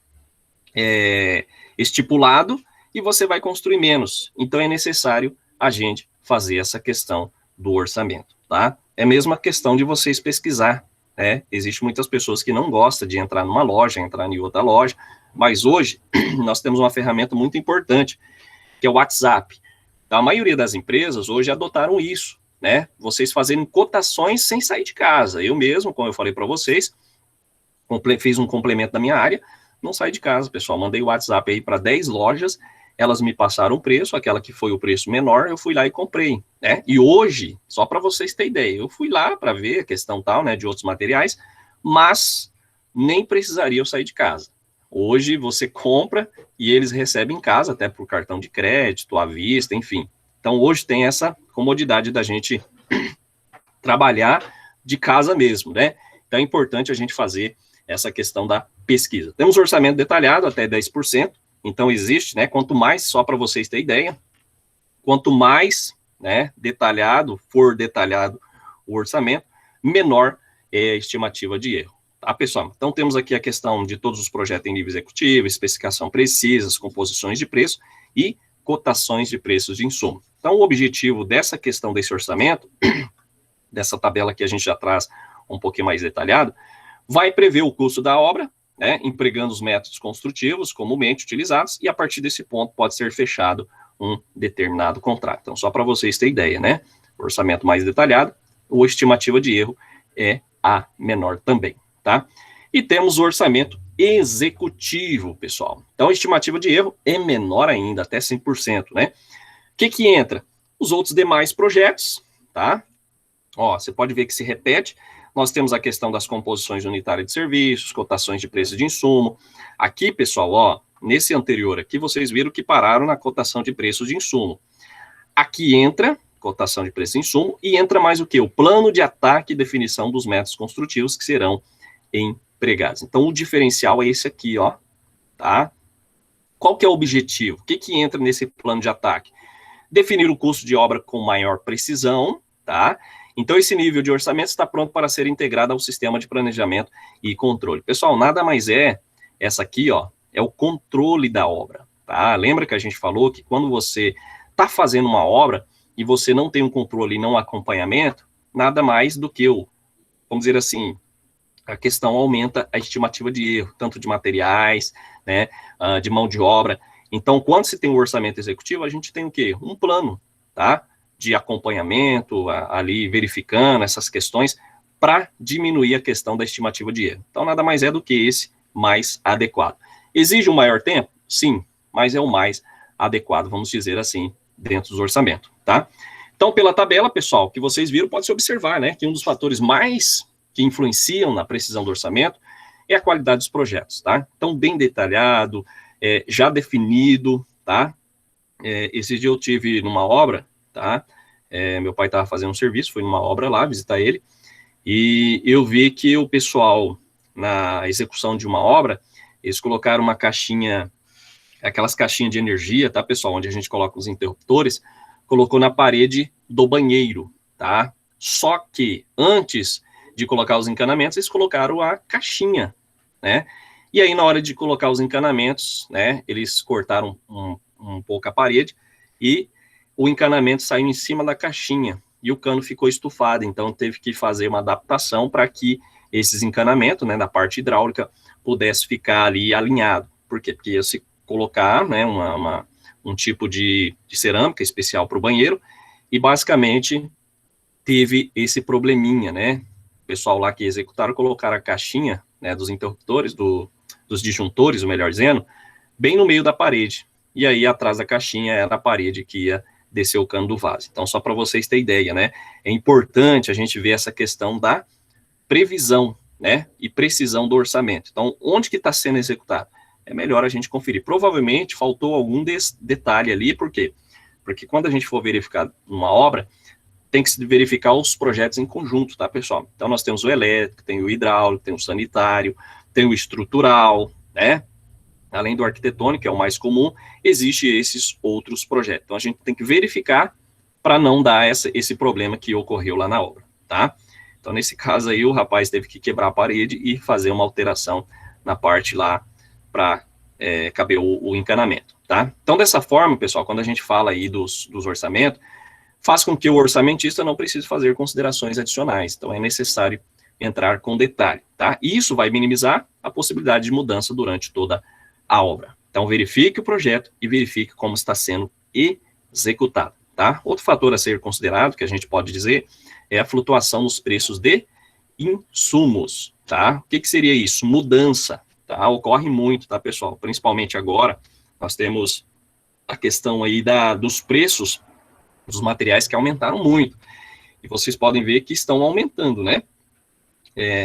estipulado, e você vai construir menos. Então, é necessário a gente fazer essa questão do orçamento, tá? É a mesma questão de vocês pesquisar, né? Existem muitas pessoas que não gostam de entrar numa loja, entrar em outra loja, mas hoje nós temos uma ferramenta muito importante, que é o WhatsApp. Então, a maioria das empresas hoje adotaram isso, né? Vocês fazerem cotações sem sair de casa. Eu mesmo, como eu falei para vocês, fiz um complemento da minha área, não saí de casa, pessoal. Mandei o WhatsApp aí para 10 lojas, elas me passaram o preço, aquela que foi o preço menor, eu fui lá e comprei, né? E hoje, só para vocês terem ideia, eu fui lá para ver a questão tal, né, de outros materiais, mas nem precisaria eu sair de casa. Hoje você compra e eles recebem em casa, até por cartão de crédito, à vista, enfim. Então hoje tem essa comodidade da gente trabalhar de casa mesmo, né? Então é importante a gente fazer essa questão da pesquisa. Temos orçamento detalhado até 10%, então existe, né? Quanto mais, só para vocês terem ideia, quanto mais, né, for detalhado o orçamento, menor é a estimativa de erro. Tá, pessoal? Então, temos aqui a questão de todos os projetos em nível executivo, especificação precisa, composições de preço e cotações de preços de insumo. Então, o objetivo dessa questão desse orçamento, dessa tabela que a gente já traz um pouquinho mais detalhado, vai prever o custo da obra, né, empregando os métodos construtivos comumente utilizados, e a partir desse ponto pode ser fechado um determinado contrato. Então, só para vocês terem ideia, né? Orçamento mais detalhado, a estimativa de erro é a menor também. Tá? E temos o orçamento executivo, pessoal. Então, a estimativa de erro é menor ainda, até 100%, né? O que entra? Os outros demais projetos, tá? Ó, você pode ver que se repete. Nós temos a questão das composições unitárias de serviços, cotações de preço de insumo. Aqui, pessoal, ó, nesse anterior aqui, vocês viram que pararam na cotação de preço de insumo. Aqui entra cotação de preço de insumo e entra mais o quê? O plano de ataque e definição dos métodos construtivos que serão empregados. Então, o diferencial é esse aqui, ó, tá? Qual que é o objetivo? O que entra nesse plano de ataque? Definir o custo de obra com maior precisão, tá? Então, esse nível de orçamento está pronto para ser integrado ao sistema de planejamento e controle. Pessoal, nada mais essa aqui, ó, é o controle da obra, tá? Lembra que a gente falou que quando você está fazendo uma obra e você não tem um controle e não um acompanhamento, nada mais do que vamos dizer assim, a questão aumenta a estimativa de erro, tanto de materiais, né, de mão de obra. Então, quando se tem o orçamento executivo, a gente tem o quê? Um plano, tá? De acompanhamento, ali verificando essas questões, para diminuir a questão da estimativa de erro. Então, nada mais é do que esse mais adequado. Exige um maior tempo? Sim, mas é o mais adequado, vamos dizer assim, dentro dos orçamentos, tá? Então, pela tabela, pessoal, que vocês viram, pode se observar, né, que um dos fatores mais que influenciam na precisão do orçamento é a qualidade dos projetos, tá? Então, bem detalhado, já definido, tá? Esse dia eu tive numa obra, tá? Meu pai estava fazendo um serviço, fui numa obra lá, visitar ele, e eu vi que o pessoal, na execução de uma obra, eles colocaram uma caixinha, aquelas caixinhas de energia, tá, pessoal, onde a gente coloca os interruptores, colocou na parede do banheiro, tá? Só que antes de colocar os encanamentos, eles colocaram a caixinha, né? E aí, na hora de colocar os encanamentos, né, eles cortaram um pouco a parede e o encanamento saiu em cima da caixinha e o cano ficou estufado, então teve que fazer uma adaptação para que esses encanamentos, né, da parte hidráulica, pudesse ficar ali alinhado. Por quê? Porque se colocar, né, um tipo de cerâmica especial para o banheiro e basicamente teve esse probleminha, né? O pessoal lá que executaram colocaram a caixinha, né, dos interruptores, dos disjuntores, o melhor dizendo, bem no meio da parede. E aí, atrás da caixinha, era a parede que ia descer o cano do vaso. Então, só para vocês terem ideia, né? É importante a gente ver essa questão da previsão, né? E precisão do orçamento. Então, onde que está sendo executado? É melhor a gente conferir. Provavelmente, faltou algum detalhe ali, por quê? Porque quando a gente for verificar uma obra, tem que se verificar os projetos em conjunto, tá, pessoal? Então, nós temos o elétrico, tem o hidráulico, tem o sanitário, tem o estrutural, né? Além do arquitetônico, que é o mais comum, existem esses outros projetos. Então, a gente tem que verificar para não dar esse problema que ocorreu lá na obra, tá? Então, nesse caso aí, o rapaz teve que quebrar a parede e fazer uma alteração na parte lá para caber o encanamento, tá? Então, dessa forma, pessoal, quando a gente fala aí dos orçamentos, faz com que o orçamentista não precise fazer considerações adicionais. Então, é necessário entrar com detalhe, tá? E isso vai minimizar a possibilidade de mudança durante toda a obra. Então, verifique o projeto e verifique como está sendo executado, tá? Outro fator a ser considerado, que a gente pode dizer, é a flutuação nos preços de insumos, tá? O que seria isso? Mudança, tá? Ocorre muito, tá, pessoal? Principalmente agora, nós temos a questão aí dos preços dos materiais que aumentaram muito. E vocês podem ver que estão aumentando, né?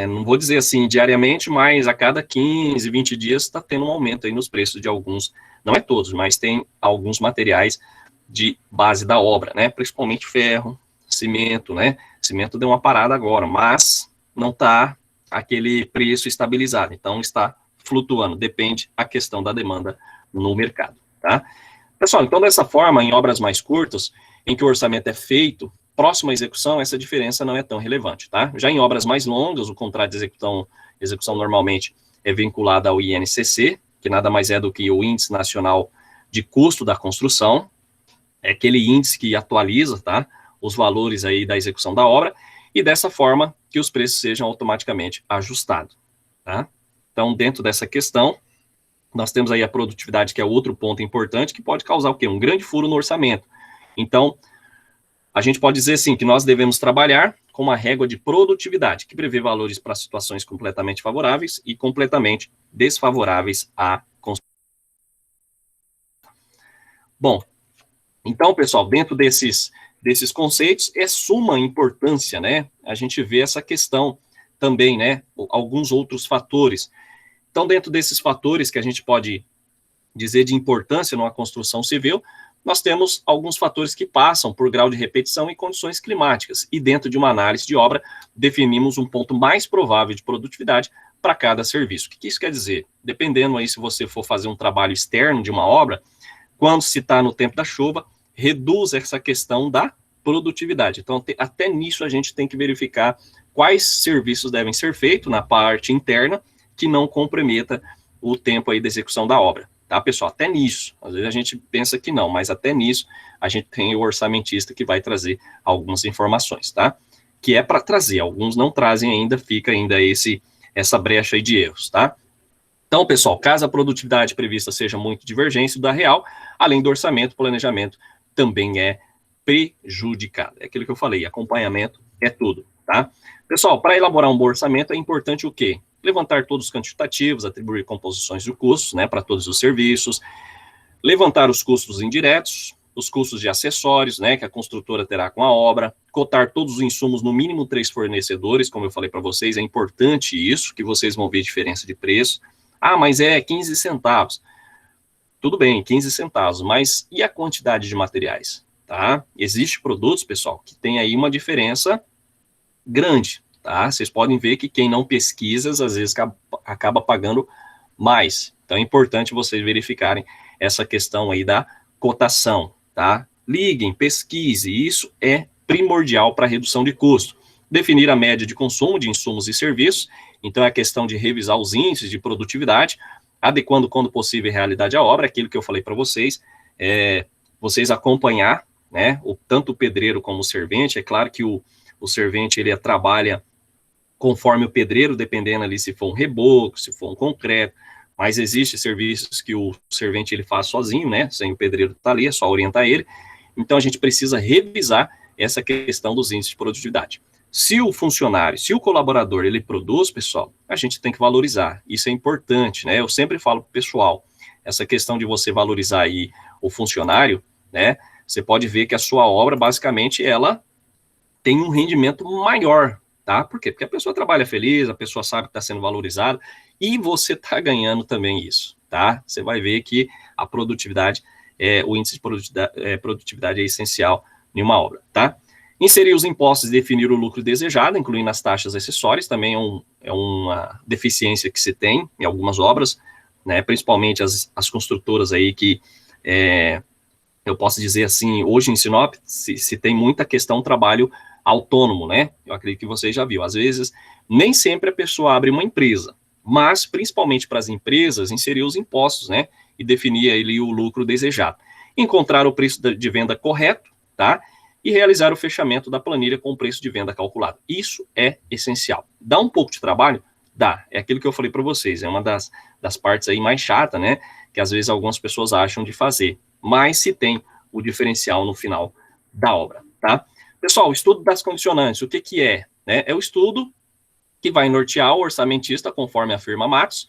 Não vou dizer assim diariamente, mas a cada 15, 20 dias está tendo um aumento aí nos preços de alguns, não é todos, mas tem alguns materiais de base da obra, né? Principalmente ferro, cimento, né? Cimento deu uma parada agora, mas não está aquele preço estabilizado, então está flutuando, depende a questão da demanda no mercado, tá? Pessoal, então dessa forma, em obras mais curtas, em que o orçamento é feito, próxima à execução, essa diferença não é tão relevante, tá? Já em obras mais longas, o contrato de execução normalmente é vinculado ao INCC, que nada mais é do que o Índice Nacional de Custo da Construção, é aquele índice que atualiza, tá, os valores aí da execução da obra, e dessa forma que os preços sejam automaticamente ajustados, tá? Então, dentro dessa questão, nós temos aí a produtividade, que é outro ponto importante, que pode causar o quê? Um grande furo no orçamento. Então, a gente pode dizer, assim, que nós devemos trabalhar com uma régua de produtividade, que prevê valores para situações completamente favoráveis e completamente desfavoráveis à construção. Bom, então, pessoal, dentro desses conceitos, é suma importância, né? A gente vê essa questão também, né? Alguns outros fatores. Então, dentro desses fatores que a gente pode dizer de importância numa construção civil, nós temos alguns fatores que passam por grau de repetição e condições climáticas. E dentro de uma análise de obra, definimos um ponto mais provável de produtividade para cada serviço. O que isso quer dizer? Dependendo aí, se você for fazer um trabalho externo de uma obra, quando se está no tempo da chuva, reduz essa questão da produtividade. Então, até nisso a gente tem que verificar quais serviços devem ser feitos na parte interna que não comprometa o tempo aí da execução da obra. Tá, pessoal? Até nisso. Às vezes a gente pensa que não, mas até nisso a gente tem o orçamentista que vai trazer algumas informações, tá? Que é para trazer. Alguns não trazem ainda, fica ainda essa brecha aí de erros, tá? Então, pessoal, caso a produtividade prevista seja muito divergente da real, além do orçamento, o planejamento também é prejudicado. É aquilo que eu falei, acompanhamento é tudo, tá? Pessoal, para elaborar um bom orçamento é importante o quê? Levantar todos os quantitativos, atribuir composições de custos, né, para todos os serviços, levantar os custos indiretos, os custos de acessórios, né, que a construtora terá com a obra, cotar todos os insumos no mínimo 3 fornecedores, como eu falei para vocês, é importante isso, que vocês vão ver diferença de preço. Ah, mas é 15 centavos. Tudo bem, 15 centavos, mas e a quantidade de materiais? tá? Existem produtos, pessoal, que tem aí uma diferença grande, tá? Vocês podem ver que quem não pesquisa, às vezes, acaba pagando mais. Então, é importante vocês verificarem essa questão aí da cotação, tá? Liguem, pesquise, isso é primordial para a redução de custo. Definir a média de consumo de insumos e serviços, então é a questão de revisar os índices de produtividade, adequando, quando possível, a realidade à obra, aquilo que eu falei para vocês, vocês acompanhar, né, tanto o pedreiro como o servente. É claro que o servente, ele trabalha conforme o pedreiro, dependendo ali se for um reboco, se for um concreto, mas existem serviços que o servente ele faz sozinho, né, sem o pedreiro estar ali, é só orientar ele. Então, a gente precisa revisar essa questão dos índices de produtividade. Se o funcionário, se o colaborador, ele produz, pessoal, a gente tem que valorizar. Isso é importante, né? Eu sempre falo para o pessoal, essa questão de você valorizar aí o funcionário, né? Você pode ver que a sua obra, basicamente, ela tem um rendimento maior, tá? Por quê? Porque a pessoa trabalha feliz, a pessoa sabe que está sendo valorizada e você está ganhando também isso, tá? Você vai ver que a produtividade, o índice de produtividade é essencial em uma obra, tá? Inserir os impostos e definir o lucro desejado, incluindo as taxas acessórias, também é uma deficiência que se tem em algumas obras, né? Principalmente as construtoras aí que, eu posso dizer assim, hoje em Sinop se tem muita questão trabalho autônomo, né? Eu acredito que vocês já viram. Às vezes, nem sempre a pessoa abre uma empresa, mas principalmente para as empresas, inserir os impostos, né? E definir ali o lucro desejado. Encontrar o preço de venda correto, tá? E realizar o fechamento da planilha com o preço de venda calculado. Isso é essencial. Dá um pouco de trabalho? Dá. É aquilo que eu falei para vocês, é uma das partes aí mais chata, né? Que às vezes algumas pessoas acham de fazer. Mas se tem o diferencial no final da obra, tá? Pessoal, o estudo das condicionantes, o que é? Né? É o estudo que vai nortear o orçamentista, conforme afirma Matos,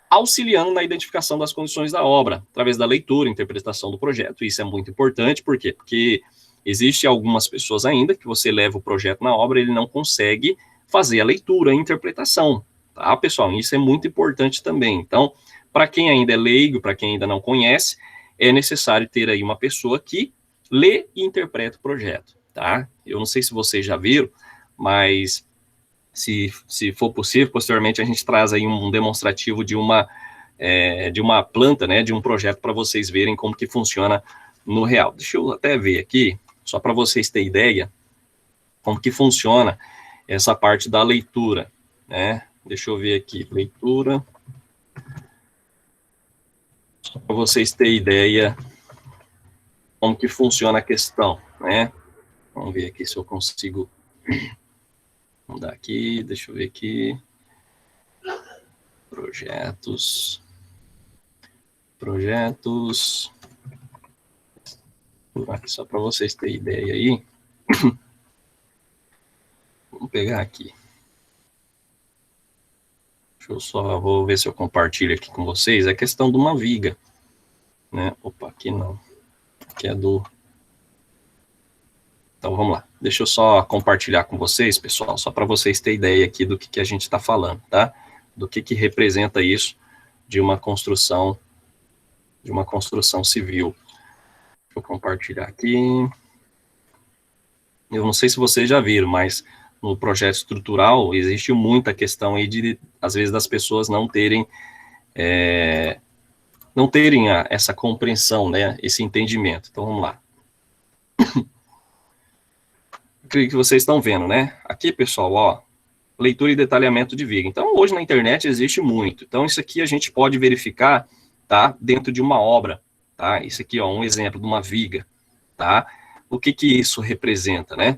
auxiliando na identificação das condições da obra, através da leitura, interpretação do projeto. Isso é muito importante, por quê? Porque existe algumas pessoas ainda que você leva o projeto na obra, ele não consegue fazer a leitura, a interpretação, tá, pessoal? Isso é muito importante também. Então, para quem ainda é leigo, para quem ainda não conhece, é necessário ter aí uma pessoa que lê e interpreta o projeto, tá? Eu não sei se vocês já viram, mas se for possível, posteriormente a gente traz aí um demonstrativo de uma planta, né, de um projeto para vocês verem como que funciona no real. Deixa eu até ver aqui, só para vocês terem ideia como que funciona essa parte da leitura, né? Deixa eu ver aqui, leitura, só para vocês terem ideia como que funciona a questão, né? Vamos ver aqui se eu consigo mudar aqui, deixa eu ver aqui, projetos, aqui só para vocês terem ideia aí. Vamos pegar aqui. Vou ver se eu compartilho aqui com vocês. É questão de uma viga, né? Opa, aqui não. Aqui é do... Então, vamos lá. Deixa eu só compartilhar com vocês, pessoal, só para vocês terem ideia aqui do que a gente está falando, tá? Do que representa isso de uma construção civil. Deixa eu compartilhar aqui. Eu não sei se vocês já viram, mas no projeto estrutural existe muita questão aí de, às vezes, das pessoas não terem essa compreensão, né, esse entendimento. Então, vamos lá. Acredito que vocês estão vendo, né? Aqui, pessoal, ó, leitura e detalhamento de viga. Então, hoje na internet existe muito. Então, isso aqui a gente pode verificar, tá, dentro de uma obra, tá? Isso aqui, ó, um exemplo de uma viga, tá? O que isso representa, né?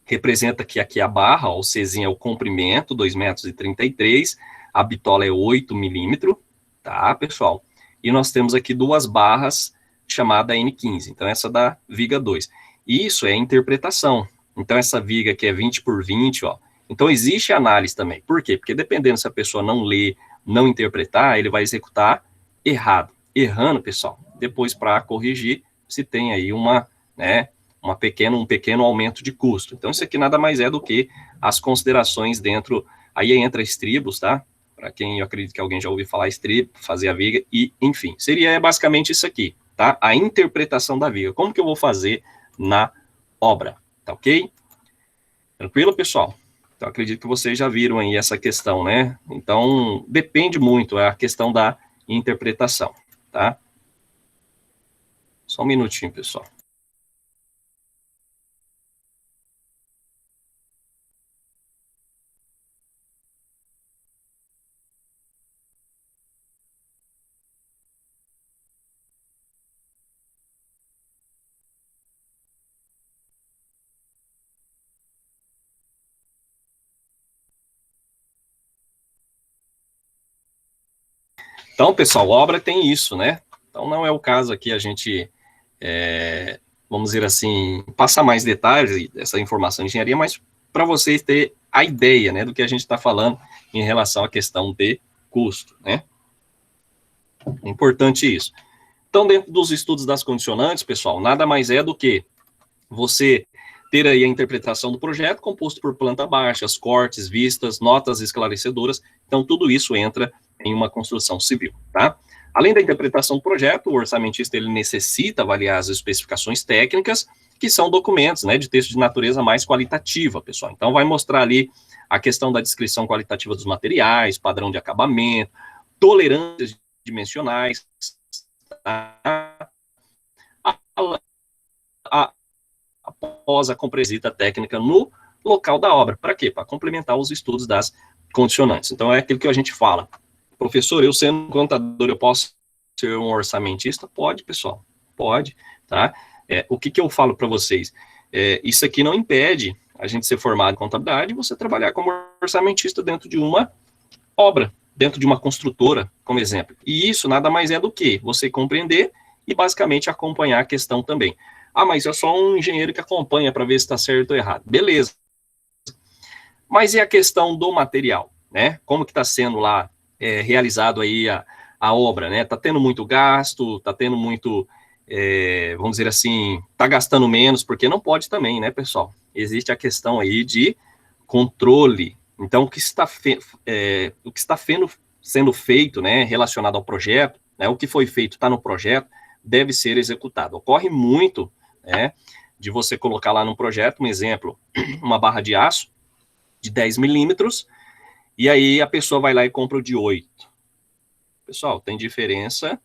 Representa que aqui a barra, ó, o Czinho é o comprimento, 2,33 metros, a bitola é 8 milímetros, tá, pessoal? E nós temos aqui duas barras chamada N15, então essa da viga 2. Isso é interpretação. Então essa viga aqui é 20 por 20, ó. Então existe análise também. Por quê? Porque dependendo se a pessoa não ler, não interpretar, ele vai executar errado. Errando, pessoal, depois para corrigir, se tem aí um pequeno aumento de custo. Então, isso aqui nada mais é do que as considerações dentro, aí entra estribos, tá? Para quem eu acredito que alguém já ouviu falar estribo, fazer a viga, e enfim, seria basicamente isso aqui, tá? A interpretação da viga. Como que eu vou fazer, na obra, tá ok? Tranquilo, pessoal? Então, acredito que vocês já viram aí essa questão, né? Então, depende muito, é a questão da interpretação, tá? Só um minutinho, pessoal. Então, pessoal, obra tem isso, né? Então, não é o caso aqui a gente, vamos dizer assim, passar mais detalhes dessa informação de engenharia, mas para vocês terem a ideia, né, do que a gente está falando em relação à questão de custo, né? É importante isso. Então, dentro dos estudos das condicionantes, pessoal, nada mais é do que você ter aí a interpretação do projeto composto por planta baixas, cortes, vistas, notas esclarecedoras. Então, tudo isso entra em uma construção civil, tá? Além da interpretação do projeto, o orçamentista ele necessita avaliar as especificações técnicas, que são documentos, né, de texto de natureza mais qualitativa, pessoal. Então, vai mostrar ali a questão da descrição qualitativa dos materiais, padrão de acabamento, tolerâncias dimensionais, tá? Após a compreensita técnica no local da obra. Para quê? Para complementar os estudos das condicionantes. Então, é aquilo que a gente fala. Professor, eu sendo um contador, eu posso ser um orçamentista? Pode, pessoal. Pode, tá? O que eu falo para vocês? Isso aqui não impede a gente ser formado em contabilidade e você trabalhar como orçamentista dentro de uma obra, dentro de uma construtora, como exemplo. E isso nada mais é do que você compreender e basicamente acompanhar a questão também. Ah, mas eu sou um engenheiro que acompanha para ver se está certo ou errado. Beleza. Mas e a questão do material, né? Como que está sendo lá realizado aí a obra, né? Está tendo muito gasto, está tendo muito, vamos dizer assim, está gastando menos, porque não pode também, né, pessoal? Existe a questão aí de controle. Então, o que está sendo feito, né, relacionado ao projeto, né, o que foi feito está no projeto, deve ser executado. Ocorre muito, né, de você colocar lá no projeto, um exemplo, uma barra de aço de 10 milímetros, e aí a pessoa vai lá e compra o de 8. Pessoal, tem diferença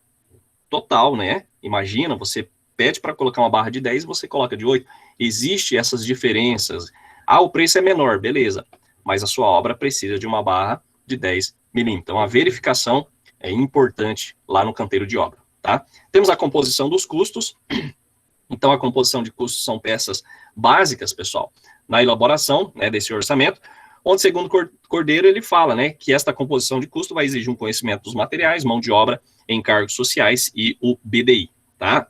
total, né? Imagina, você pede para colocar uma barra de 10 e você coloca de 8. Existem essas diferenças. Ah, o preço é menor, beleza. Mas a sua obra precisa de uma barra de 10 milímetros. Então, a verificação é importante lá no canteiro de obra, tá? Temos a composição dos custos. Então, a composição de custos são peças básicas, pessoal, na elaboração, né, desse orçamento, onde, segundo Cordeiro, ele fala, né, que esta composição de custo vai exigir um conhecimento dos materiais, mão de obra, encargos sociais e o BDI, tá?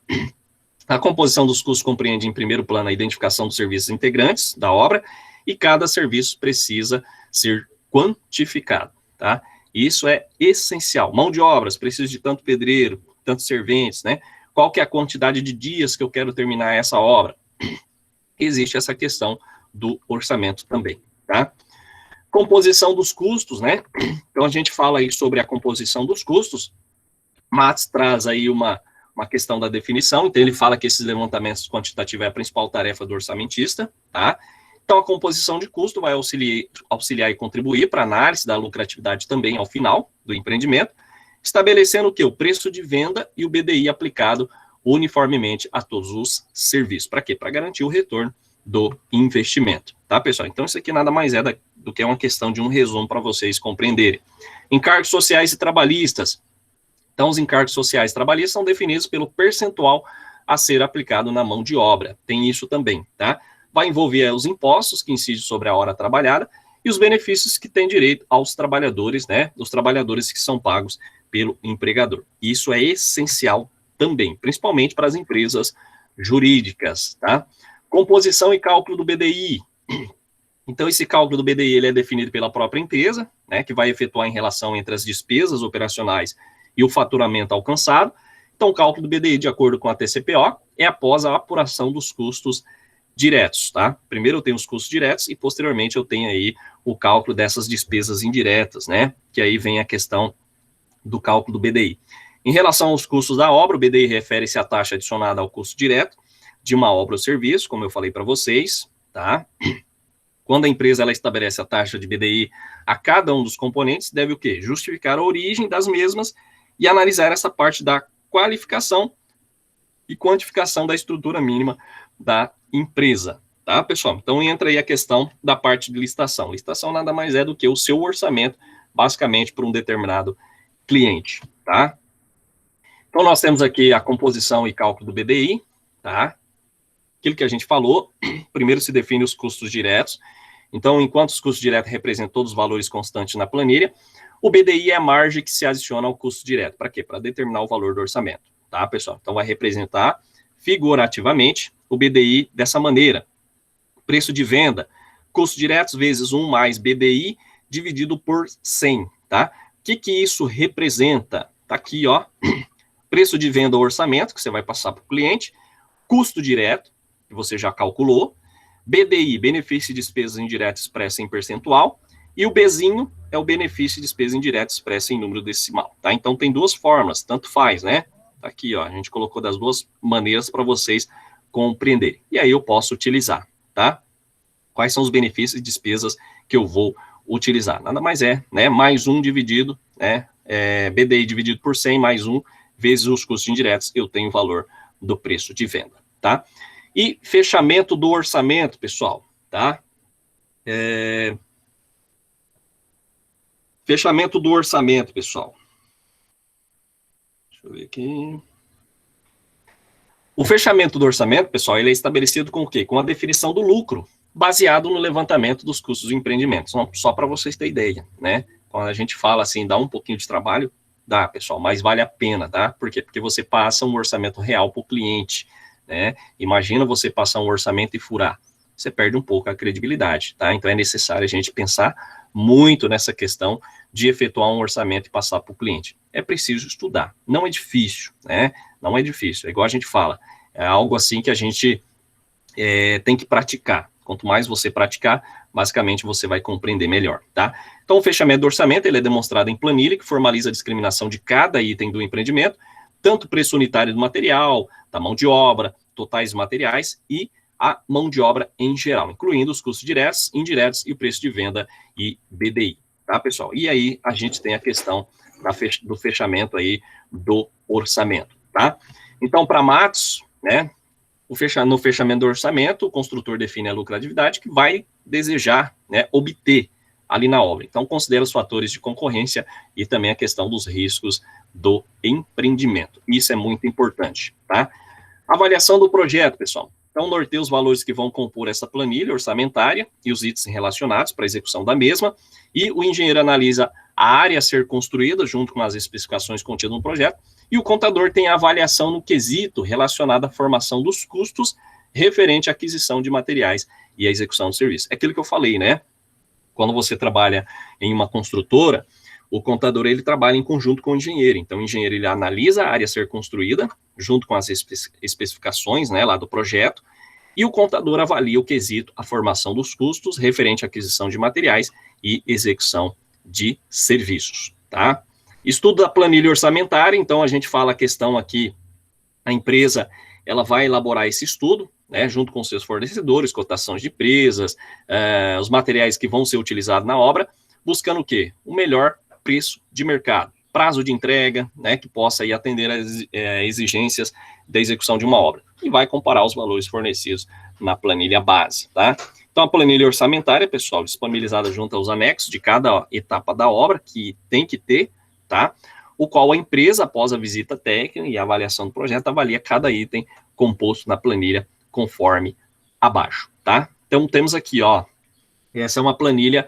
A composição dos custos compreende, em primeiro plano, a identificação dos serviços integrantes da obra, e cada serviço precisa ser quantificado, tá? Isso é essencial. Mão de obras, preciso de tanto pedreiro, tantos serventes, né? Qual que é a quantidade de dias que eu quero terminar essa obra? Existe essa questão do orçamento também, tá? Composição dos custos, né? Então, a gente fala aí sobre a composição dos custos. Matos traz aí uma questão da definição, então ele fala que esses levantamentos quantitativos é a principal tarefa do orçamentista, tá? Então, a composição de custo vai auxiliar e contribuir para a análise da lucratividade também ao final do empreendimento, estabelecendo o quê? O preço de venda e o BDI aplicado uniformemente a todos os serviços. Para quê? Para garantir o retorno do investimento, tá, pessoal? Então, isso aqui nada mais é do que uma questão de um resumo para vocês compreenderem. Encargos sociais e trabalhistas. Então, os encargos sociais e trabalhistas são definidos pelo percentual a ser aplicado na mão de obra. Tem isso também, tá? Vai envolver os impostos que incidem sobre a hora trabalhada e os benefícios que têm direito aos trabalhadores, né? Os trabalhadores que são pagos pelo empregador. Isso é essencial também, principalmente para as empresas jurídicas, tá? Composição e cálculo do BDI. Então, esse cálculo do BDI ele é definido pela própria empresa, né, que vai efetuar em relação entre as despesas operacionais e o faturamento alcançado. Então, o cálculo do BDI, de acordo com a TCPO, é após a apuração dos custos diretos, tá? Primeiro eu tenho os custos diretos e, posteriormente, eu tenho aí o cálculo dessas despesas indiretas, né? Que aí vem a questão do cálculo do BDI. Em relação aos custos da obra, o BDI refere-se à taxa adicionada ao custo direto, de uma obra ou serviço, como eu falei para vocês, tá? Quando a empresa ela estabelece a taxa de BDI a cada um dos componentes, deve o quê? Justificar a origem das mesmas e analisar essa parte da qualificação e quantificação da estrutura mínima da empresa, tá, pessoal? Então, entra aí a questão da parte de licitação. Licitação nada mais é do que o seu orçamento, basicamente, para um determinado cliente, tá? Então, nós temos aqui a composição e cálculo do BDI, tá? Aquilo que a gente falou, primeiro se define os custos diretos. Então, enquanto os custos diretos representam todos os valores constantes na planilha, o BDI é a margem que se adiciona ao custo direto. Para quê? Para determinar o valor do orçamento, tá, pessoal? Então, vai representar figurativamente o BDI dessa maneira. Preço de venda, custos diretos vezes 1 mais BDI dividido por 100, tá? O que isso representa? Tá aqui, ó, preço de venda ou orçamento, que você vai passar para o cliente, custo direto, que você já calculou, BDI, benefício e despesas indiretas expressa em percentual, e o Bzinho é o benefício e despesa indireta expressa em número decimal, tá? Então, tem duas formas, tanto faz, né? Tá aqui, ó, a gente colocou das duas maneiras para vocês compreenderem. E aí eu posso utilizar, tá? Quais são os benefícios e despesas que eu vou utilizar? Nada mais é, né? Mais 1 dividido, né? BDI dividido por 100 mais 1 vezes os custos indiretos, eu tenho o valor do preço de venda, tá? E fechamento do orçamento, pessoal, tá? Fechamento do orçamento, pessoal. Deixa eu ver aqui. O fechamento do orçamento, pessoal, ele é estabelecido com o quê? Com a definição do lucro, baseado no levantamento dos custos do empreendimento. Só para vocês terem ideia, né? Quando a gente fala assim, dá um pouquinho de trabalho, dá, pessoal, mas vale a pena, tá? Por quê? Porque você passa um orçamento real para o cliente, né? Imagina você passar um orçamento e furar. Você perde um pouco a credibilidade, tá? Então, é necessário a gente pensar muito nessa questão de efetuar um orçamento e passar para o cliente. É preciso estudar. Não é difícil, né? Não é difícil. É igual a gente fala. É algo assim que a gente tem que praticar. Quanto mais você praticar, basicamente você vai compreender melhor, tá? Então, o fechamento do orçamento, ele é demonstrado em planilha, que formaliza a discriminação de cada item do empreendimento, tanto o preço unitário do material, da mão de obra, totais materiais e a mão de obra em geral, incluindo os custos diretos, indiretos e o preço de venda e BDI, tá, pessoal? E aí, a gente tem a questão do fechamento aí do orçamento, tá? Então, para Matos, né, no fechamento do orçamento, o construtor define a lucratividade que vai desejar, né, obter ali na obra. Então, considera os fatores de concorrência e também a questão dos riscos do empreendimento. Isso é muito importante, tá? Avaliação do projeto, pessoal. Então, norteia os valores que vão compor essa planilha orçamentária e os itens relacionados para a execução da mesma, e o engenheiro analisa a área a ser construída junto com as especificações contidas no projeto, e o contador tem a avaliação no quesito relacionado à formação dos custos referente à aquisição de materiais e à execução do serviço. É aquilo que eu falei, né? Quando você trabalha em uma construtora, o contador, ele trabalha em conjunto com o engenheiro. Então, o engenheiro, ele analisa a área a ser construída, junto com as especificações, né, lá do projeto, e o contador avalia o quesito, a formação dos custos referente à aquisição de materiais e execução de serviços, tá? Estudo da planilha orçamentária, então a gente fala a questão aqui, a empresa, ela vai elaborar esse estudo, né, junto com seus fornecedores, cotações de empresas, os materiais que vão ser utilizados na obra, buscando o quê? O melhor preço de mercado, prazo de entrega, né, que possa aí atender às exigências da execução de uma obra, e vai comparar os valores fornecidos na planilha base, tá? Então, a planilha orçamentária, pessoal, disponibilizada junto aos anexos de cada etapa da obra, que tem que ter, tá? O qual a empresa, após a visita técnica e a avaliação do projeto, avalia cada item composto na planilha conforme abaixo, tá? Então, temos aqui, ó, essa é uma planilha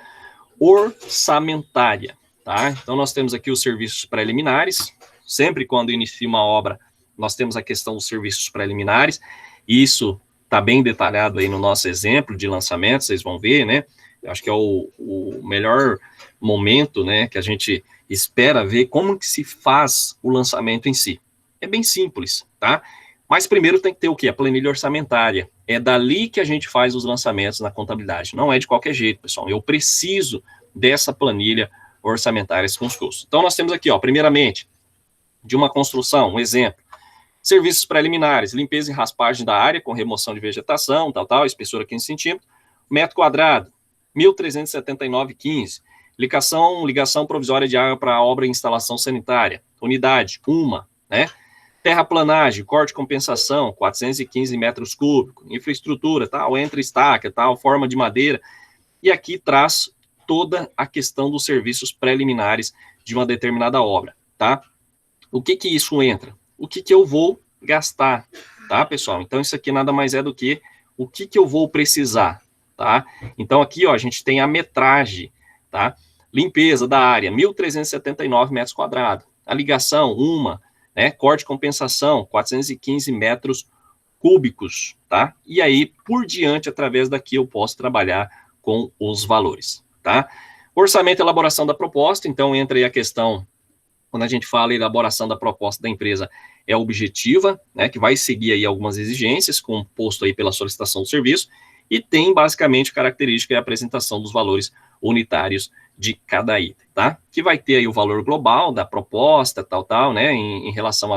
orçamentária, tá? Então, nós temos aqui os serviços preliminares. Sempre quando inicia uma obra, nós temos a questão dos serviços preliminares. Isso está bem detalhado aí no nosso exemplo de lançamento, vocês vão ver, né? Eu acho que é o melhor momento, né, que a gente espera ver como que se faz o lançamento em si. É bem simples, tá? Mas primeiro tem que ter o quê? A planilha orçamentária. É dali que a gente faz os lançamentos na contabilidade. Não é de qualquer jeito, pessoal. Eu preciso dessa planilha orçamentária com os custos. Então, nós temos aqui, ó, primeiramente, de uma construção, um exemplo, Serviços preliminares, limpeza e raspagem da área com remoção de vegetação, espessura 15 centímetros, metro quadrado, 1.379,15. Ligação provisória de água para obra e instalação sanitária, unidade, uma, né? Terraplanagem, corte e compensação, 415 metros cúbicos, infraestrutura, tal, entre estaca, tal, forma de madeira, e aqui traz toda a questão dos serviços preliminares de uma determinada obra, tá? O que isso entra? O que eu vou gastar, tá, pessoal? Então, isso aqui nada mais é do que o que eu vou precisar, tá? Então, aqui, ó, a gente tem a metragem, tá? Limpeza da área, 1.379 metros quadrados. A ligação, uma, né? Corte e compensação, 415 metros cúbicos, tá? E aí, por diante, através daqui, eu posso trabalhar com os valores, tá? Orçamento e elaboração da proposta, então entra aí a questão, quando a gente fala em elaboração da proposta da empresa, é objetiva, né, que vai seguir aí algumas exigências, composto aí pela solicitação do serviço, e tem basicamente característica e apresentação dos valores unitários de cada item, tá? Que vai ter aí o valor global da proposta, né, em relação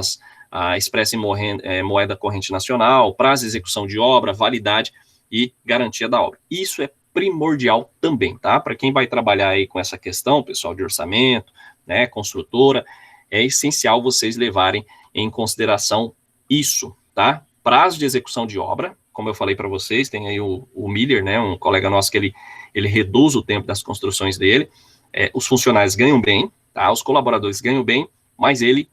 a expressa em moeda corrente nacional, prazo de execução de obra, validade e garantia da obra. Isso é primordial também, tá? Para quem vai trabalhar aí com essa questão, pessoal, de orçamento, né, construtora, é essencial vocês levarem em consideração isso, tá? Prazo de execução de obra, como eu falei para vocês, tem aí o Miller, né, um colega nosso que ele reduz o tempo das construções dele, os funcionários ganham bem, tá? Os colaboradores ganham bem, mas ele,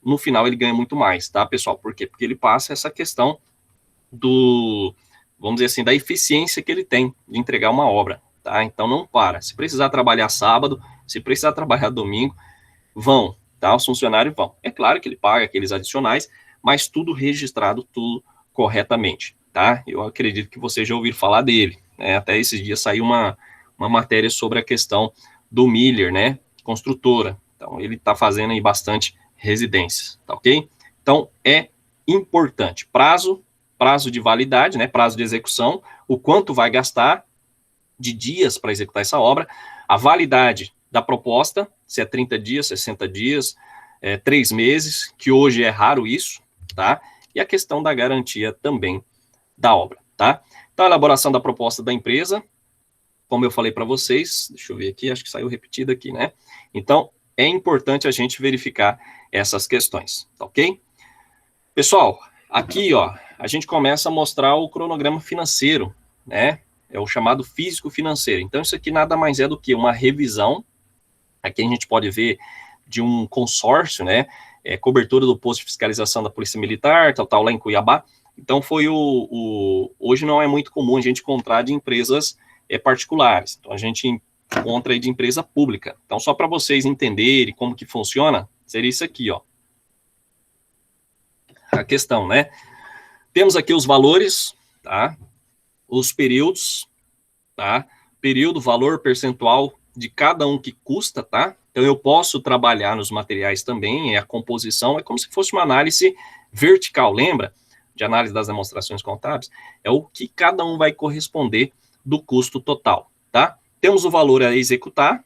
no final, ele ganha muito mais, tá, pessoal? Por quê? Porque ele passa essa questão vamos dizer assim, da eficiência que ele tem de entregar uma obra, tá? Então, não para. Se precisar trabalhar sábado, se precisar trabalhar domingo, vão, tá? Os funcionários vão. É claro que ele paga aqueles adicionais, mas tudo registrado, tudo corretamente, tá? Eu acredito que vocês já ouviram falar dele, né? Até esses dias saiu uma matéria sobre a questão do Miller, né? Construtora. Então, ele está fazendo aí bastante residências, tá ok? Então, é importante. Prazo de validade, né? Prazo de execução, o quanto vai gastar de dias para executar essa obra, a validade da proposta, se é 30 dias, 60 dias, 3 meses, que hoje é raro isso, tá? E a questão da garantia também da obra, tá? Então, a elaboração da proposta da empresa, como eu falei para vocês, deixa eu ver aqui, acho que saiu repetido aqui, né? Então, é importante a gente verificar essas questões, tá ok? Pessoal, aqui, ó, a gente começa a mostrar o cronograma financeiro, né? É o chamado físico-financeiro. Então, isso aqui nada mais é do que uma revisão. Aqui a gente pode ver de um consórcio, né? Cobertura do posto de fiscalização da Polícia Militar, lá em Cuiabá. Então, foi hoje não é muito comum a gente encontrar de empresas particulares. Então, a gente encontra aí de empresa pública. Então, só para vocês entenderem como que funciona, seria isso aqui, ó. A questão, né? Temos aqui os valores, tá? Os períodos, tá? Período, valor, percentual de cada um que custa, tá? Então, eu posso trabalhar nos materiais também, a composição é como se fosse uma análise vertical, lembra? De análise das demonstrações contábeis, é o que cada um vai corresponder do custo total, tá? Temos o valor a executar,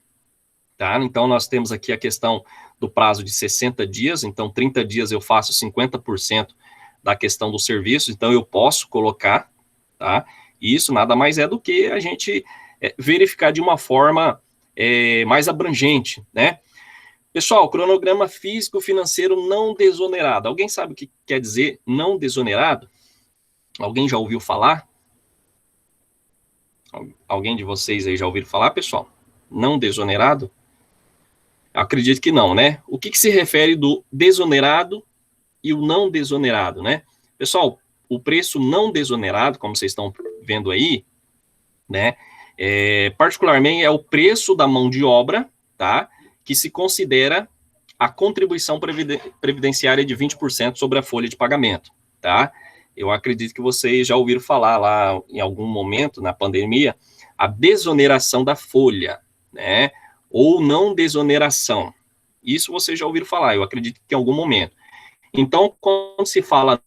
tá? Então, nós temos aqui a questão do prazo de 60 dias, então 30 dias eu faço 50% da questão do serviço, então eu posso colocar, tá? E isso nada mais é do que a gente verificar de uma forma mais abrangente, né? Pessoal, cronograma físico-financeiro não desonerado. Alguém sabe o que quer dizer não desonerado? Alguém já ouviu falar? Alguém de vocês aí já ouviram falar, pessoal? Não desonerado? Acredito que não, né? O que se refere do desonerado e o não desonerado, né? Pessoal, o preço não desonerado, como vocês estão vendo aí, né? Particularmente é o preço da mão de obra, tá? Que se considera a contribuição previdenciária de 20% sobre a folha de pagamento, tá? Eu acredito que vocês já ouviram falar lá em algum momento, na pandemia, a desoneração da folha, né? Ou não desoneração. Isso vocês já ouviram falar, eu acredito que em algum momento. Então, quando se fala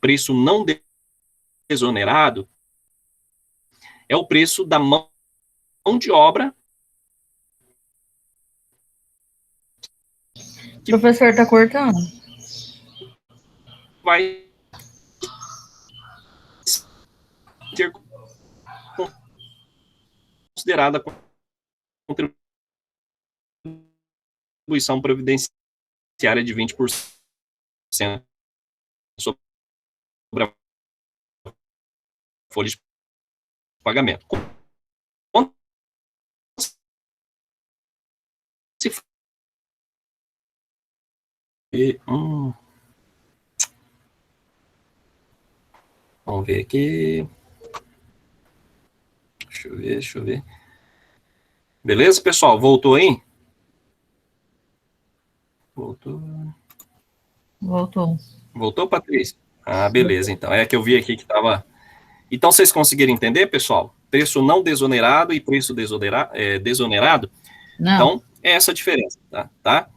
preço não desonerado, é o preço da mão de obra. O professor está cortando. vai ser considerada a contribuição previdenciária de 20% sobre a folha de pagamento. Quando se vamos ver aqui. Deixa eu ver. Beleza, pessoal? Voltou aí? Voltou, Patrícia? Ah, beleza, então. É que eu vi aqui que estava... Então, vocês conseguiram entender, pessoal? Preço não desonerado e preço desonerado? Não. Então, é essa a diferença, tá?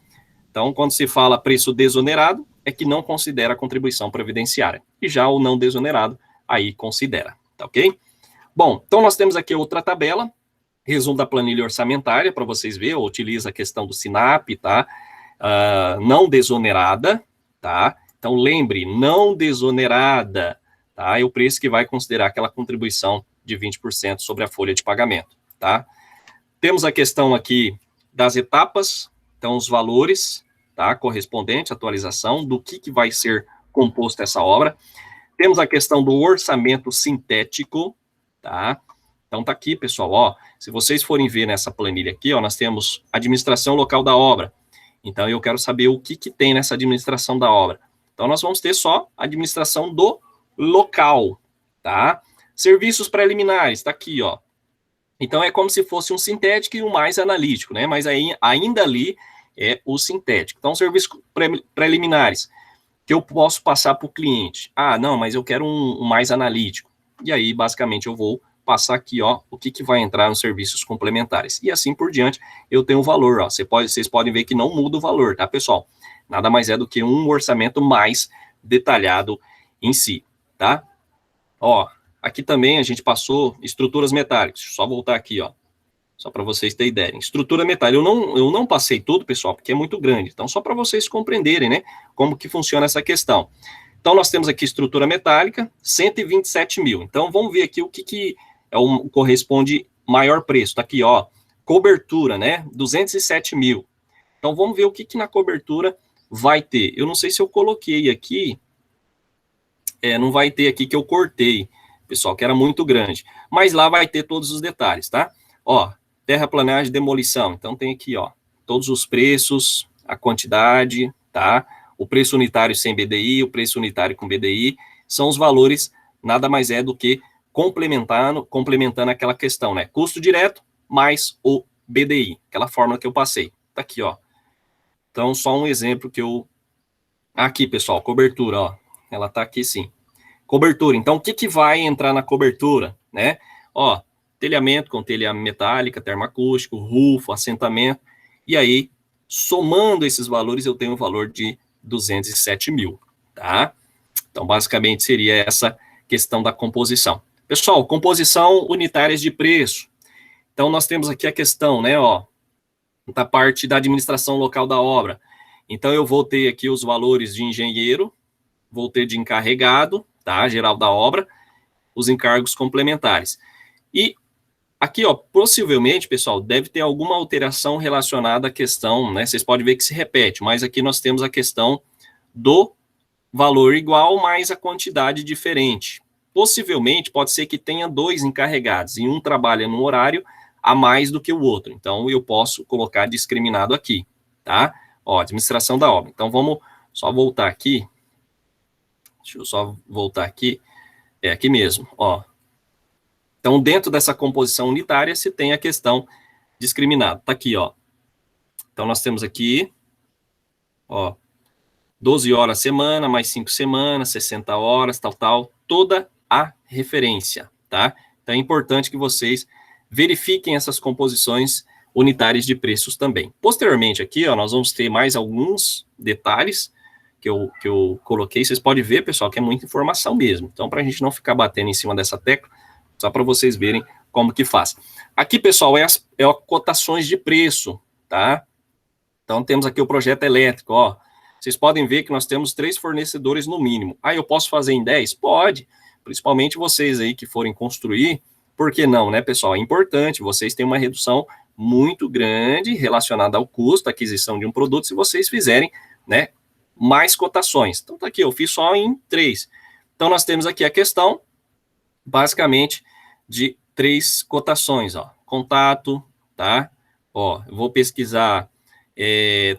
Então, quando se fala preço desonerado, é que não considera a contribuição previdenciária. E já o não desonerado, aí considera, tá ok? Bom, então nós temos aqui outra tabela, resumo da planilha orçamentária, para vocês verem, utiliza a questão do SINAP, tá? Não desonerada, tá? Então, lembre, não desonerada, tá? É o preço que vai considerar aquela contribuição de 20% sobre a folha de pagamento, tá? Temos a questão aqui das etapas, então os valores, tá? Correspondente à atualização do que vai ser composto essa obra. Temos a questão do orçamento sintético, tá? Então tá aqui, pessoal, ó, se vocês forem ver nessa planilha aqui, ó, nós temos administração local da obra. Então eu quero saber o que tem nessa administração da obra. Então nós vamos ter só a administração do local, tá? Serviços preliminares, tá aqui, ó. Então é como se fosse um sintético e um mais analítico, né? Mas aí ainda ali é o sintético. Então serviços preliminares que eu posso passar para o cliente. Ah, não, mas eu quero um mais analítico. E aí, basicamente, eu vou passar aqui, ó, o que vai entrar nos serviços complementares. E assim por diante, eu tenho o valor, ó. Vocês podem ver que não muda o valor, tá, pessoal? Nada mais é do que um orçamento mais detalhado em si, tá? Ó, aqui também a gente passou estruturas metálicas. Só voltar aqui, ó. Só para vocês terem ideia. Estrutura metálica. Eu não passei tudo, pessoal, porque é muito grande. Então, só para vocês compreenderem, né, como que funciona essa questão. Então, nós temos aqui estrutura metálica, 127 mil. Então, vamos ver aqui o que corresponde maior preço. Tá aqui, ó, cobertura, né, 207 mil. Então, vamos ver o que na cobertura vai ter. Eu não sei se eu coloquei aqui, não vai ter aqui que eu cortei, pessoal, que era muito grande. Mas lá vai ter todos os detalhes, tá? Ó, terraplanagem, demolição. Então, tem aqui, ó, todos os preços, a quantidade, tá? O preço unitário sem BDI, o preço unitário com BDI, são os valores, nada mais é do que complementando aquela questão, né? Custo direto mais o BDI, aquela fórmula que eu passei. Tá aqui, ó. Então, só um exemplo que eu... Aqui, pessoal, cobertura, ó. Ela tá aqui, sim. Cobertura. Então, o que vai entrar na cobertura, né? Ó, telhamento com telha metálica, termoacústico, rufo, assentamento, e aí, somando esses valores, eu tenho um valor de 207 mil, tá? Então, basicamente, seria essa questão da composição. Pessoal, composição unitárias de preço. Então, nós temos aqui a questão, né, ó, da parte da administração local da obra. Então, eu vou ter aqui os valores de engenheiro, vou ter de encarregado, tá, geral da obra, os encargos complementares. E aqui, ó, possivelmente, pessoal, deve ter alguma alteração relacionada à questão, né? Vocês podem ver que se repete, mas aqui nós temos a questão do valor igual mais a quantidade diferente. Possivelmente, pode ser que tenha dois encarregados e um trabalha num horário a mais do que o outro. Então, eu posso colocar discriminado aqui, tá? Ó, administração da obra. Então, vamos só voltar aqui. Deixa eu só voltar aqui. É aqui mesmo, ó. Então, dentro dessa composição unitária, se tem a questão discriminada. Tá aqui, ó. Então, nós temos aqui, ó, 12 horas semana, mais 5 semanas, 60 horas, tal, toda a referência, tá? Então, é importante que vocês verifiquem essas composições unitárias de preços também. Posteriormente aqui, ó, nós vamos ter mais alguns detalhes que eu coloquei. Vocês podem ver, pessoal, que é muita informação mesmo. Então, para a gente não ficar batendo em cima dessa tecla, só para vocês verem como que faz. Aqui, pessoal, é as cotações de preço, tá? Então, temos aqui o projeto elétrico, ó. vocês podem ver que nós temos 3 fornecedores no mínimo. Ah, eu posso fazer em 10? Pode, principalmente vocês aí que forem construir, por que não, né, pessoal? É importante, vocês têm uma redução muito grande relacionada ao custo, aquisição de um produto, se vocês fizerem, né, mais cotações. Então, tá aqui, eu fiz só em 3. Então, nós temos aqui a questão, basicamente, de 3 cotações, ó. Contato, tá? Ó, eu vou pesquisar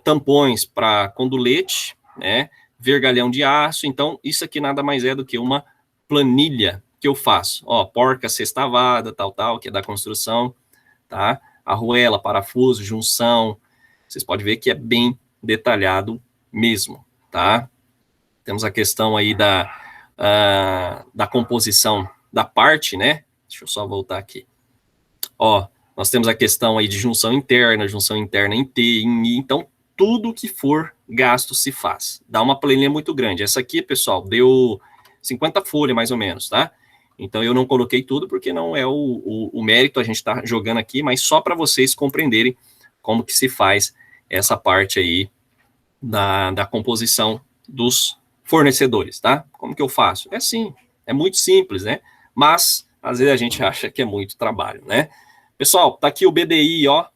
tampões para condulete, né? Vergalhão de aço. Então, isso aqui nada mais é do que uma planilha que eu faço. Ó, porca sextavada, tal, que é da construção, tá? Arruela, parafuso, junção. Vocês podem ver que é bem detalhado mesmo, tá? Temos a questão aí da composição da parte, né? Deixa eu só voltar aqui. Ó, nós temos a questão aí de junção interna em T, em I, então tudo que for gasto se faz. Dá uma planilha muito grande. Essa aqui, pessoal, deu 50 folhas mais ou menos, tá? Então eu não coloquei tudo porque não é o mérito, a gente está jogando aqui, mas só para vocês compreenderem como que se faz essa parte aí da composição dos fornecedores, tá? Como que eu faço? É assim, é muito simples, né? Mas, às vezes a gente acha que é muito trabalho, né? Pessoal, tá aqui o BDI, ó.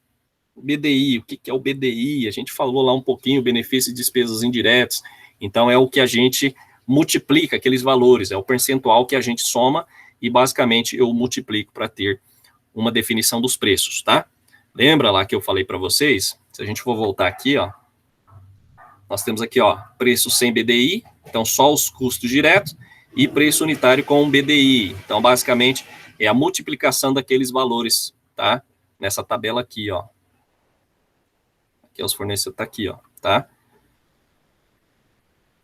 BDI, o que é o BDI? A gente falou lá um pouquinho, benefício e despesas indiretas. Então, é o que a gente multiplica aqueles valores, é o percentual que a gente soma e, basicamente, eu multiplico para ter uma definição dos preços, tá? Lembra lá que eu falei para vocês? Se a gente for voltar aqui, ó, nós temos aqui, ó, preço sem BDI, então só os custos diretos, e preço unitário com BDI. Então, basicamente, é a multiplicação daqueles valores, tá? Nessa tabela aqui, ó. Aqui é os fornecedores, tá aqui, ó, tá?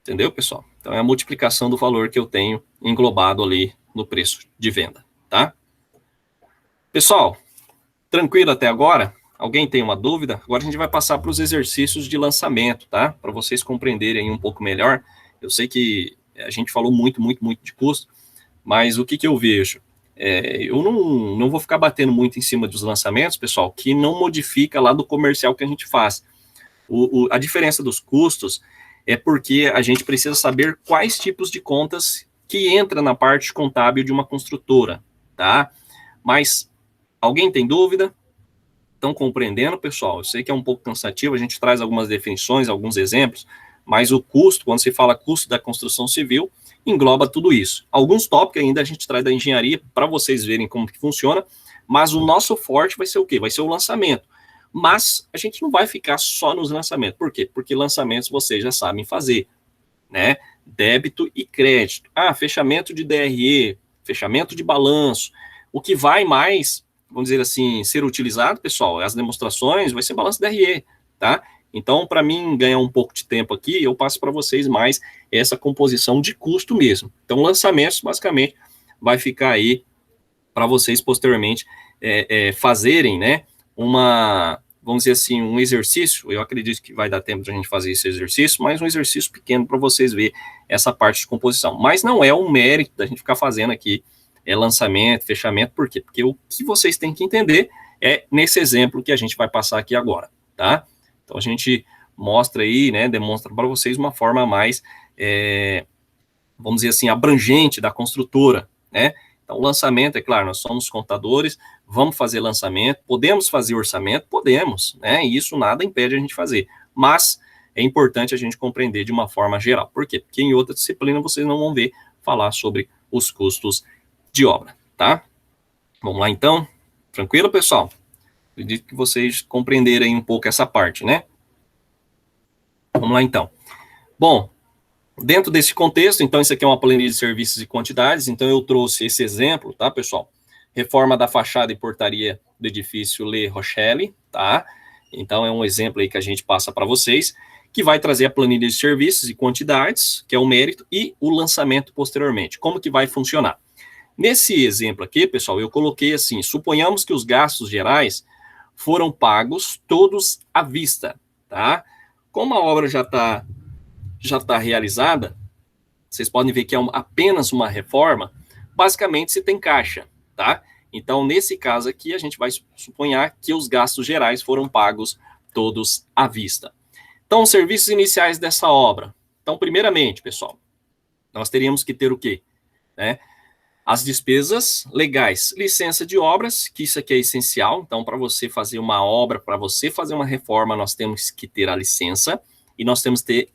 Entendeu, pessoal? Então, é a multiplicação do valor que eu tenho englobado ali no preço de venda, tá? Pessoal, tranquilo até agora? Alguém tem uma dúvida? Agora a gente vai passar para os exercícios de lançamento, tá? Para vocês compreenderem um pouco melhor. Eu sei que a gente falou muito de custo, mas o que eu vejo? Eu não vou ficar batendo muito em cima dos lançamentos, pessoal, que não modifica lá do comercial que a gente faz. A diferença dos custos é porque a gente precisa saber quais tipos de contas que entra na parte contábil de uma construtora, tá? Mas alguém tem dúvida? Estão compreendendo, pessoal? Eu sei que é um pouco cansativo, a gente traz algumas definições, alguns exemplos, mas o custo, quando se fala custo da construção civil, engloba tudo isso. Alguns tópicos ainda a gente traz da engenharia para vocês verem como que funciona, mas o nosso forte vai ser o quê? Vai ser o lançamento. Mas a gente não vai ficar só nos lançamentos. Por quê? Porque lançamentos vocês já sabem fazer, né? Débito e crédito. Ah, fechamento de DRE, fechamento de balanço. O que vai mais, vamos dizer assim, ser utilizado, pessoal, as demonstrações, vai ser balanço DRE, tá? Então, para mim ganhar um pouco de tempo aqui, eu passo para vocês mais essa composição de custo mesmo. Então, lançamentos, basicamente, vai ficar aí para vocês posteriormente fazerem, né, vamos dizer assim, um exercício. Eu acredito que vai dar tempo de a gente fazer esse exercício, mas um exercício pequeno para vocês verem essa parte de composição. Mas não é um mérito da gente ficar fazendo aqui lançamento, fechamento, por quê? Porque o que vocês têm que entender é nesse exemplo que a gente vai passar aqui agora, tá? Então, a gente mostra aí, né, demonstra para vocês uma forma mais, vamos dizer assim, abrangente da construtora, né? Então, o lançamento, é claro, nós somos contadores, vamos fazer lançamento, podemos fazer orçamento? Podemos, né? E isso nada impede a gente fazer, mas é importante a gente compreender de uma forma geral. Por quê? Porque em outra disciplina vocês não vão ver falar sobre os custos de obra, tá? Vamos lá, então? Tranquilo, pessoal? Acredito que vocês compreenderem um pouco essa parte, né? Vamos lá, então. Bom, dentro desse contexto, então, isso aqui é uma planilha de serviços e quantidades, então eu trouxe esse exemplo, tá, pessoal? Reforma da fachada e portaria do edifício Le Rochelle, tá? Então, é um exemplo aí que a gente passa para vocês, que vai trazer a planilha de serviços e quantidades, que é o mérito, e o lançamento posteriormente. Como que vai funcionar? Nesse exemplo aqui, pessoal, eu coloquei assim, suponhamos que os gastos gerais foram pagos todos à vista, tá? Como a obra já tá realizada, vocês podem ver que é apenas uma reforma, basicamente se tem caixa, tá? Então, nesse caso aqui, a gente vai suponhar que os gastos gerais foram pagos todos à vista. Então, serviços iniciais dessa obra. Então, primeiramente, pessoal, nós teríamos que ter o quê? Né? As despesas legais, licença de obras, que isso aqui é essencial. Então, para você fazer uma obra, para você fazer uma reforma, nós temos que ter a licença e nós temos que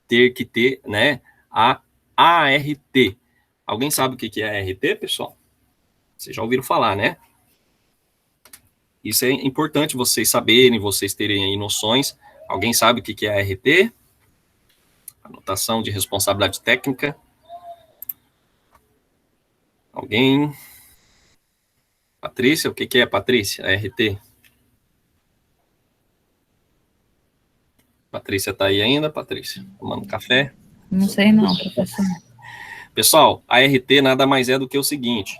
ter, né, a ART. Alguém sabe o que é a ART, pessoal? Vocês já ouviram falar, né? Isso é importante vocês saberem, vocês terem aí noções. Alguém sabe o que é a ART? Anotação de responsabilidade técnica. Alguém? Patrícia, o que é, Patrícia? ART? Patrícia está aí ainda, Patrícia? Tomando café? Não sei não, professor. Pessoal, a ART nada mais é do que o seguinte.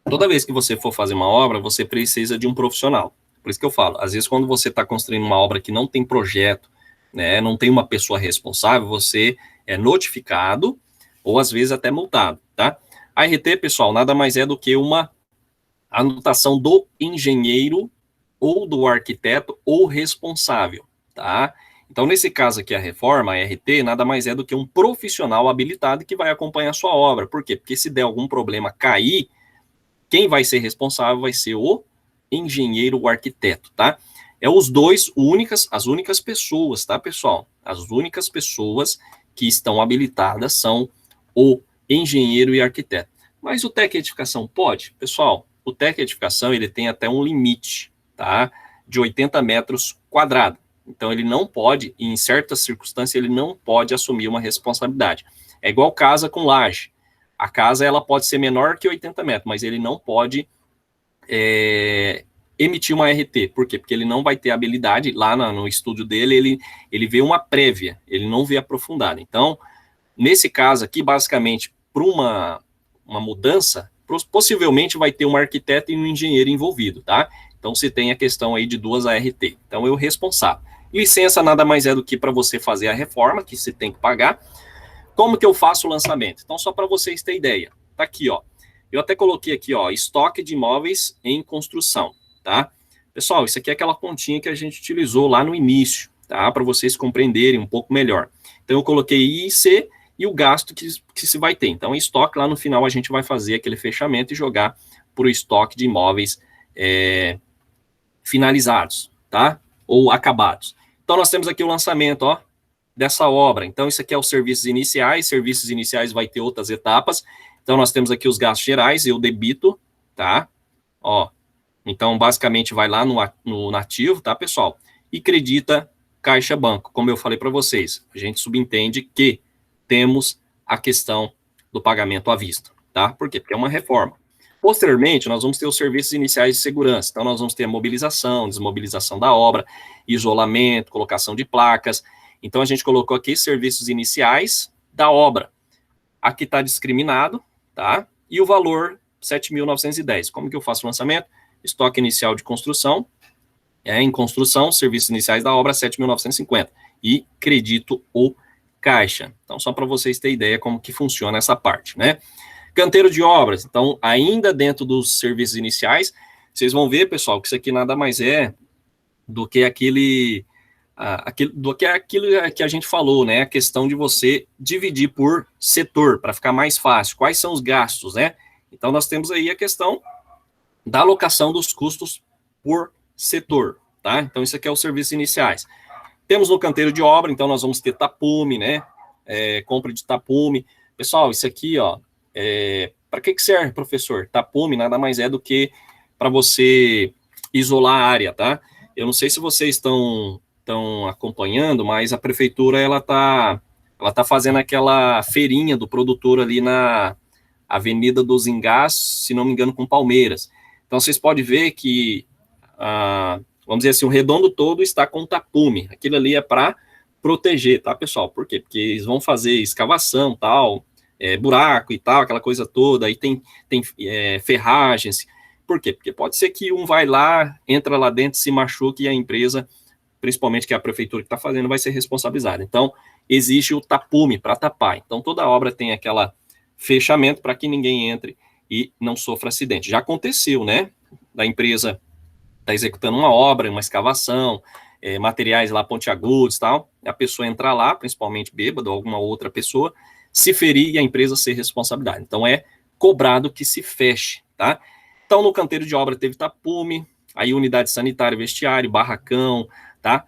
Toda vez que você for fazer uma obra, você precisa de um profissional. Por isso que eu falo, às vezes quando você está construindo uma obra que não tem projeto, né, não tem uma pessoa responsável, você é notificado ou às vezes até multado, tá? A ART, pessoal, nada mais é do que uma anotação do engenheiro ou do arquiteto ou responsável, tá? Então, nesse caso aqui, a reforma, a RT, nada mais é do que um profissional habilitado que vai acompanhar a sua obra. Por quê? Porque se der algum problema cair, quem vai ser responsável vai ser o engenheiro ou arquiteto, tá? É os dois as únicas pessoas, tá, pessoal? As únicas pessoas que estão habilitadas são o engenheiro e arquiteto. Mas o técnico de edificação pode? Pessoal, o técnico de edificação, ele tem até um limite, tá? De 80 metros quadrados. Então, ele não pode, em certas circunstâncias, ele não pode assumir uma responsabilidade. É igual casa com laje. A casa, ela pode ser menor que 80 metros, mas ele não pode emitir uma RT. Por quê? Porque ele não vai ter habilidade, lá no estúdio dele, ele vê uma prévia, ele não vê aprofundada. Então, nesse caso aqui, basicamente, para uma mudança, possivelmente vai ter um arquiteto e um engenheiro envolvido, tá? Então, você tem a questão aí de duas ART. Então, eu responsável. Licença nada mais é do que para você fazer a reforma, que você tem que pagar. Como que eu faço o lançamento? Então, só para vocês terem ideia. Tá aqui, ó. Eu até coloquei aqui, ó, estoque de imóveis em construção, tá? Pessoal, isso aqui é aquela continha que a gente utilizou lá no início, tá? Para vocês compreenderem um pouco melhor. Então, eu coloquei I e C e o gasto que se vai ter. Então, estoque, lá no final, a gente vai fazer aquele fechamento e jogar para o estoque de imóveis finalizados, tá? Ou acabados. Então, nós temos aqui o lançamento, ó, dessa obra. Então, isso aqui é os serviços iniciais vai ter outras etapas. Então, nós temos aqui os gastos gerais, eu debito, tá? Ó, então, basicamente, vai lá no nativo, tá, pessoal? E credita Caixa Banco, como eu falei para vocês. A gente subentende que temos a questão do pagamento à vista, tá? Por quê? Porque é uma reforma. Posteriormente, nós vamos ter os serviços iniciais de segurança. Então, nós vamos ter a mobilização, desmobilização da obra, isolamento, colocação de placas. Então, a gente colocou aqui serviços iniciais da obra. Aqui está discriminado, tá? E o valor, 7.910. Como que eu faço o lançamento? Estoque inicial de construção, em construção, serviços iniciais da obra, 7.950. E credito o caixa. Então, só para vocês terem ideia como que funciona essa parte, né? Canteiro de obras. Então, ainda dentro dos serviços iniciais, vocês vão ver, pessoal, que isso aqui nada mais é do que aquilo que a gente falou, né? A questão de você dividir por setor, para ficar mais fácil. Quais são os gastos, né? Então, nós temos aí a questão da alocação dos custos por setor, tá? Então, isso aqui é os serviços iniciais. Temos no canteiro de obra, então, nós vamos ter tapume, né? Compra de tapume. Pessoal, isso aqui, ó, para que serve, professor? Tapume nada mais é do que para você isolar a área, tá? Eu não sei se vocês estão acompanhando, mas a prefeitura ela tá fazendo aquela feirinha do produtor ali na Avenida dos Engás, se não me engano, com Palmeiras. Então, vocês podem ver que, vamos dizer assim, o redondo todo está com tapume. Aquilo ali é para proteger, tá, pessoal? Por quê? Porque eles vão fazer escavação, tal, buraco e tal, aquela coisa toda, aí tem ferragens. Por quê? Porque pode ser que um vai lá, entra lá dentro, se machuque e a empresa, principalmente que é a prefeitura que está fazendo, vai ser responsabilizada. Então, existe o tapume para tapar. Então, toda obra tem aquela fechamento para que ninguém entre e não sofra acidente. Já aconteceu, né? Da empresa está executando uma obra, uma escavação, materiais lá pontiagudos e tal, a pessoa entrar lá, principalmente bêbado, ou alguma outra pessoa, se ferir e a empresa ser responsabilidade. Então, é cobrado que se feche, tá? Então, no canteiro de obra teve tapume, aí unidade sanitária, vestiário, barracão, tá?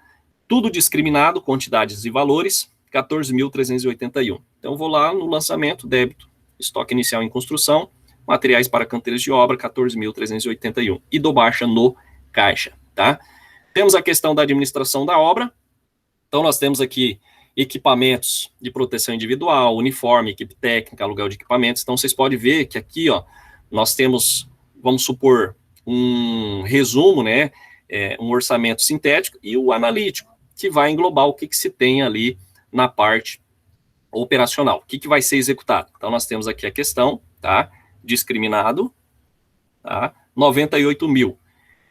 Tudo discriminado, quantidades e valores, 14.381. Então, vou lá no lançamento, débito, estoque inicial em construção, materiais para canteiros de obra, 14.381. E dou baixa no caixa, tá? Temos a questão da administração da obra. Então, nós temos aqui equipamentos de proteção individual, uniforme, equipe técnica, aluguel de equipamentos. Então, vocês podem ver que aqui, ó, nós temos, vamos supor, um resumo, né, um orçamento sintético e o analítico, que vai englobar o que se tem ali na parte operacional, o que vai ser executado. Então, nós temos aqui a questão, tá, discriminado, tá, 98 mil.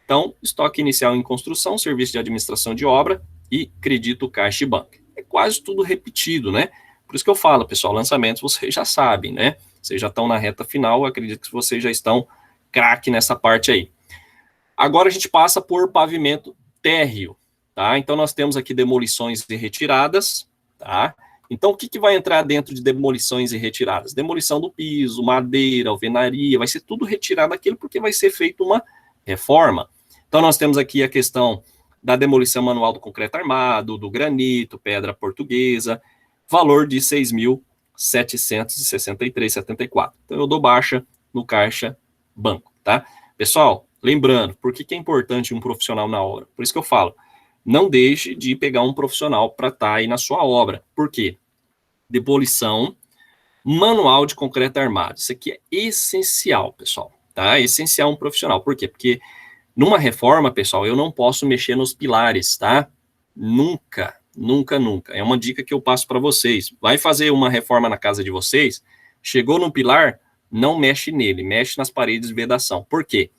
Então, estoque inicial em construção, serviço de administração de obra e crédito caixa e banco. É quase tudo repetido, né? Por isso que eu falo, pessoal, lançamentos vocês já sabem, né? Vocês já estão na reta final, eu acredito que vocês já estão craque nessa parte aí. Agora a gente passa por pavimento térreo, tá? Então, nós temos aqui demolições e retiradas, tá? Então, o que vai entrar dentro de demolições e retiradas? Demolição do piso, madeira, alvenaria, vai ser tudo retirado daquilo porque vai ser feita uma reforma. Então, nós temos aqui a questão da demolição manual do concreto armado, do granito, pedra portuguesa, valor de 6.763,74. Então, eu dou baixa no caixa banco, tá? Pessoal, lembrando, por que é importante um profissional na obra? Por isso que eu falo, não deixe de pegar um profissional para estar aí na sua obra. Por quê? Demolição manual de concreto armado. Isso aqui é essencial, pessoal, tá? É essencial um profissional. Por quê? Porque numa reforma, pessoal, eu não posso mexer nos pilares, tá? Nunca, nunca, nunca. É uma dica que eu passo para vocês. Vai fazer uma reforma na casa de vocês, chegou no pilar, não mexe nele, mexe nas paredes de vedação. Por quê?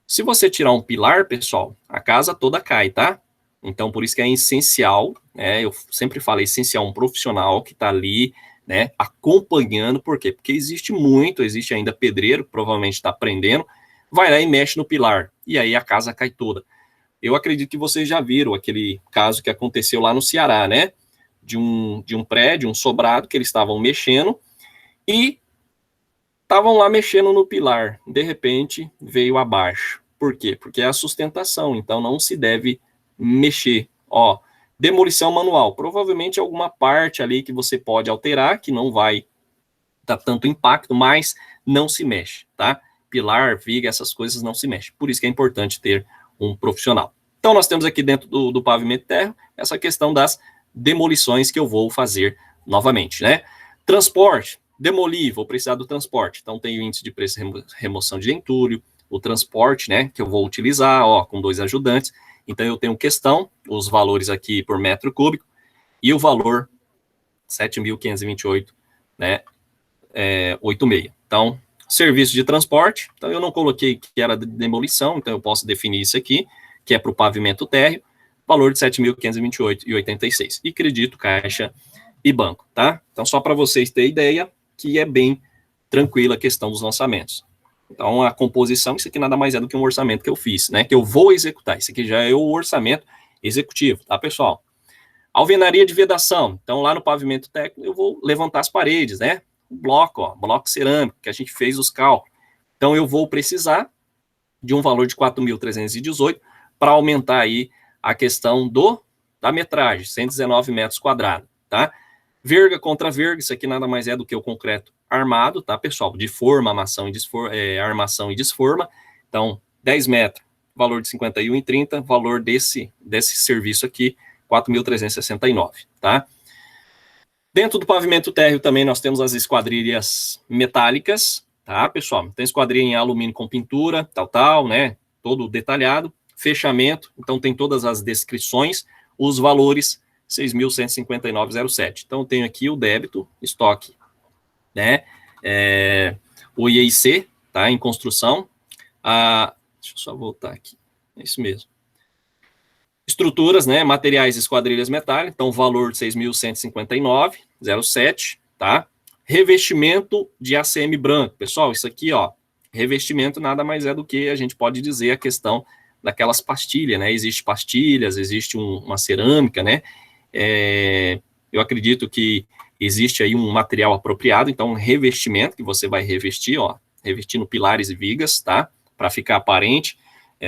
Se você tirar um pilar, pessoal, a casa toda cai, tá? Então, por isso que é essencial, né? Eu sempre falo, é essencial um profissional que está ali, né, acompanhando. Por quê? Porque existe ainda pedreiro, que provavelmente está aprendendo, vai lá e mexe no pilar, e aí a casa cai toda. Eu acredito que vocês já viram aquele caso que aconteceu lá no Ceará, né? De um prédio, um sobrado, que eles estavam mexendo, e estavam lá mexendo no pilar. De repente, veio abaixo. Por quê? Porque é a sustentação, então não se deve mexer. Ó, demolição manual. Provavelmente alguma parte ali que você pode alterar, que não vai dar tanto impacto, mas não se mexe, tá? Pilar, viga, essas coisas não se mexem. Por isso que é importante ter um profissional. Então, nós temos aqui dentro do pavimento térreo essa questão das demolições que eu vou fazer novamente, né? Transporte, demolir, vou precisar do transporte. Então, tem o índice de preço de remoção de entulho, o transporte, né, que eu vou utilizar, ó, com 2 ajudantes. Então, eu tenho questão, os valores aqui por metro cúbico, e o valor 7.528, né, 86. Então, serviço de transporte, então eu não coloquei que era de demolição, então eu posso definir isso aqui, que é para o pavimento térreo, valor de 7.528,86. E crédito, caixa e banco, tá? Então, só para vocês terem ideia que é bem tranquila a questão dos lançamentos. Então, a composição, isso aqui nada mais é do que um orçamento que eu fiz, né? Que eu vou executar. Isso aqui já é o orçamento executivo, tá, pessoal? Alvenaria de vedação. Então, lá no pavimento técnico, eu vou levantar as paredes, né? Bloco cerâmico, que a gente fez os cálculos. Então, eu vou precisar de um valor de 4.318 para aumentar aí a questão da metragem, 119 metros quadrados, tá? Verga contra verga, isso aqui nada mais é do que o concreto armado, tá, pessoal? De forma, armação e desforma. Então, 10 metros, valor de 51,30, valor desse serviço aqui, 4.369, tá? Dentro do pavimento térreo também nós temos as esquadrilhas metálicas, tá, pessoal? Tem esquadrilha em alumínio com pintura, tal, né? Todo detalhado. Fechamento, então tem todas as descrições, os valores 6.159,07. Então, tenho aqui o débito, estoque, né? O IEIC, tá? Em construção. Deixa eu só voltar aqui. É isso mesmo. Estruturas, né? Materiais, esquadrilhas metálicas. Então, valor de 6.159,07, tá? Revestimento de ACM branco. Pessoal, isso aqui, ó, revestimento nada mais é do que a gente pode dizer a questão daquelas pastilhas, né? Existe pastilhas, existe uma cerâmica, né? Eu acredito que existe aí um material apropriado, então um revestimento que você vai revestir, ó, revestindo pilares e vigas, tá? Para ficar aparente,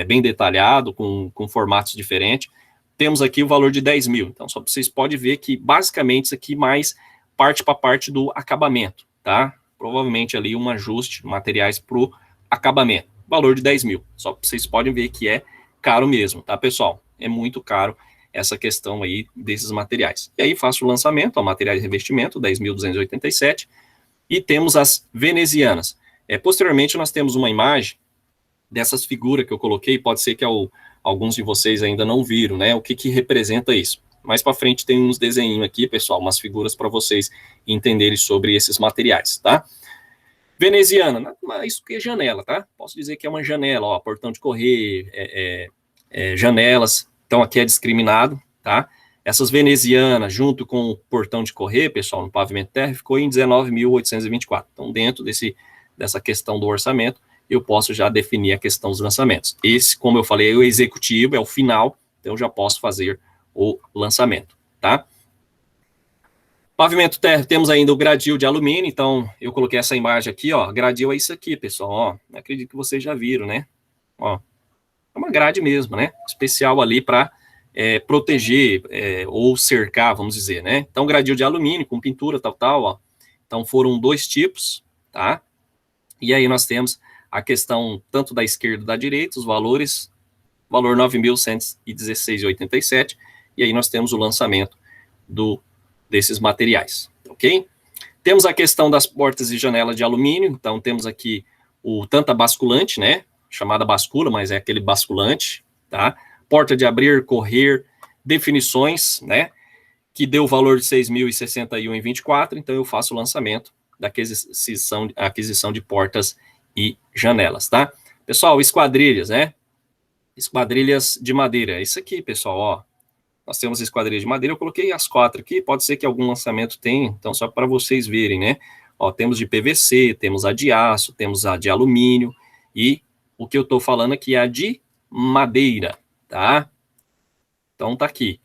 bem detalhado, com formatos diferentes. Temos aqui o valor de 10 mil, então só vocês podem ver que basicamente isso aqui mais parte para a parte do acabamento, tá? Provavelmente ali um ajuste, materiais para o acabamento, valor de 10 mil, só vocês podem ver que é caro mesmo, tá, pessoal? É muito caro essa questão aí desses materiais. E aí faço o lançamento, ó, materiais de revestimento, 10.287, e temos as venezianas. Posteriormente nós temos uma imagem dessas figuras que eu coloquei, pode ser que alguns de vocês ainda não viram, né? O que representa isso? Mais para frente tem uns desenhinhos aqui, pessoal, umas figuras para vocês entenderem sobre esses materiais, tá? Veneziana, isso que é janela, tá? Posso dizer que é uma janela, ó, portão de correr, janelas, então aqui é discriminado, tá? Essas venezianas, junto com o portão de correr, pessoal, no pavimento terra, ficou em 19.824. Então, dentro dessa questão do orçamento, eu posso já definir a questão dos lançamentos. Esse, como eu falei, é o executivo, é o final, então eu já posso fazer o lançamento, tá? Pavimento terra, temos ainda o gradil de alumínio, então eu coloquei essa imagem aqui, ó, gradil é isso aqui, pessoal, ó, acredito que vocês já viram, né? Ó, é uma grade mesmo, né? Especial ali para proteger ou cercar, vamos dizer, né? Então, gradil de alumínio com pintura, tal, ó. Então, foram 2 tipos, tá? E aí nós temos a questão tanto da esquerda e da direita, os valores, valor 9.116,87, e aí nós temos o lançamento desses materiais, ok? Temos a questão das portas e janelas de alumínio, então temos aqui tanto a basculante, né? Chamada bascula, mas é aquele basculante, tá? Porta de abrir, correr, definições, né? Que deu o valor de 6.061,24, então eu faço o lançamento da aquisição de portas e janelas, tá? Pessoal, esquadrilhas, né? Esquadrilhas de madeira. Isso aqui, pessoal, ó. Nós temos esquadrilhas de madeira, eu coloquei as 4 aqui, pode ser que algum lançamento tenha, então só para vocês verem, né? Ó, temos de PVC, temos a de aço, temos a de alumínio, e o que eu estou falando aqui é a de madeira, tá? Então tá aqui.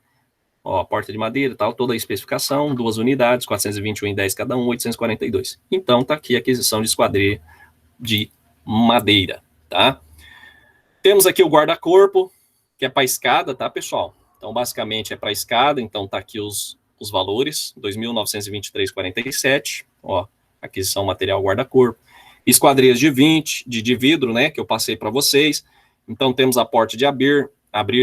Ó, porta de madeira, tal, toda a especificação, 2 unidades, 421,10 cada um, 842. Então tá aqui a aquisição de esquadrilha de madeira, tá? Temos aqui o guarda-corpo, que é para escada, tá, pessoal? Então, basicamente, é para escada, então tá aqui os valores, 2.923,47, ó, aquisição material guarda-corpo. Esquadrias de 20, de vidro, né, que eu passei para vocês. Então, temos a porta de abrir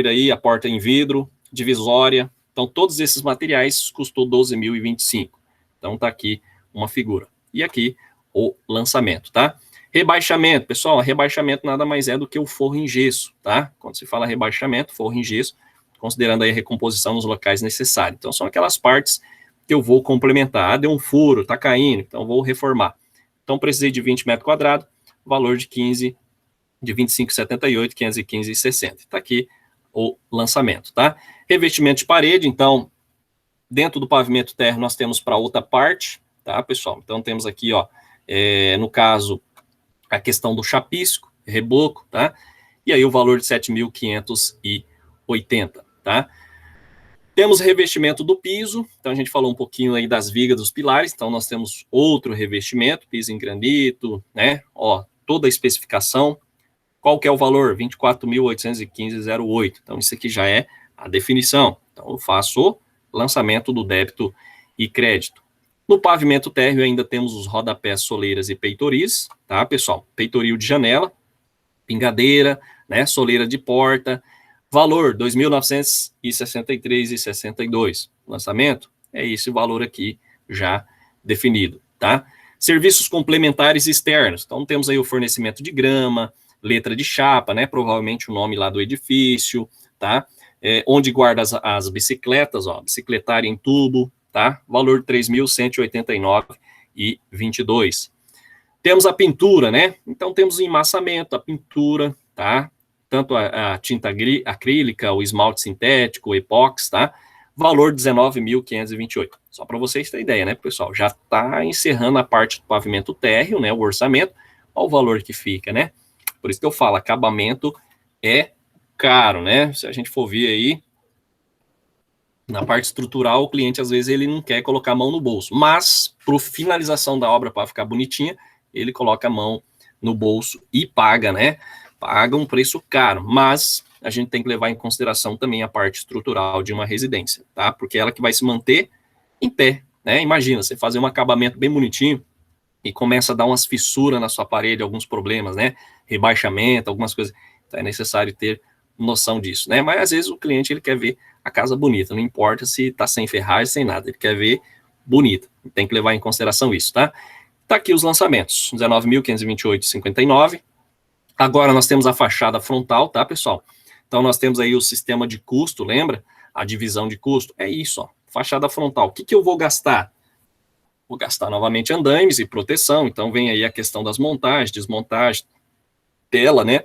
aí, a porta em vidro, divisória. Então, todos esses materiais custou 12.025. Então, tá aqui uma figura. E aqui, o lançamento, tá? Rebaixamento, pessoal, rebaixamento nada mais é do que o forro em gesso, tá? Quando se fala rebaixamento, forro em gesso, considerando aí a recomposição nos locais necessários. Então, são aquelas partes que eu vou complementar. Ah, deu um furo, tá caindo, então vou reformar. Então, precisei de 20 metros quadrados, valor de 25,78, 515,60. Tá aqui o lançamento, tá? Revestimento de parede, então, dentro do pavimento terra, nós temos para outra parte, tá, pessoal? Então, temos aqui, ó, no caso, a questão do chapisco, reboco, tá? E aí o valor de 7.580, tá? Temos revestimento do piso, então a gente falou um pouquinho aí das vigas dos pilares, então nós temos outro revestimento, piso em granito, né? Ó, toda a especificação. Qual que é o valor? 24.815,08. Então isso aqui já é a definição. Então eu faço o lançamento do débito e crédito. No pavimento térreo ainda temos os rodapés, soleiras e peitoris, tá, pessoal? Peitoril de janela, pingadeira, né, soleira de porta, valor 2.963,62. Lançamento é esse valor aqui já definido, tá? Serviços complementares externos. Então temos aí o fornecimento de grama, letra de chapa, né, provavelmente o nome lá do edifício, tá? Onde guarda as bicicletas, ó, bicicletária em tubo, tá? Valor de 3.189,22. Temos a pintura, né? Então temos o emmassamento, a pintura, tá? Tanto a tinta acrílica, o esmalte sintético, o epóxi, tá? Valor de 19.528. Só para vocês terem ideia, né, pessoal? Já está encerrando a parte do pavimento térreo, né? O orçamento, olha o valor que fica, né? Por isso que eu falo, acabamento é caro, né? Se a gente for ver aí, na parte estrutural, o cliente, às vezes, ele não quer colocar a mão no bolso. Mas, para finalização da obra, para ficar bonitinha, ele coloca a mão no bolso e paga, né? Paga um preço caro. Mas a gente tem que levar em consideração também a parte estrutural de uma residência, tá? Porque é ela que vai se manter em pé, né? Imagina, você fazer um acabamento bem bonitinho e começa a dar umas fissuras na sua parede, alguns problemas, né? Rebaixamento, algumas coisas. Então é necessário ter noção disso, né? Mas às vezes o cliente ele quer ver a casa bonita, não importa se tá sem ferragem, sem nada, ele quer ver bonita. Tem que levar em consideração isso, tá? Tá aqui os lançamentos, 19.528,59. Agora nós temos a fachada frontal, tá, pessoal? Então nós temos aí o sistema de custo, lembra? A divisão de custo, é isso, ó. Fachada frontal. O que eu vou gastar? Vou gastar novamente andaimes e proteção, então vem aí a questão das montagens, desmontagem, tela, né?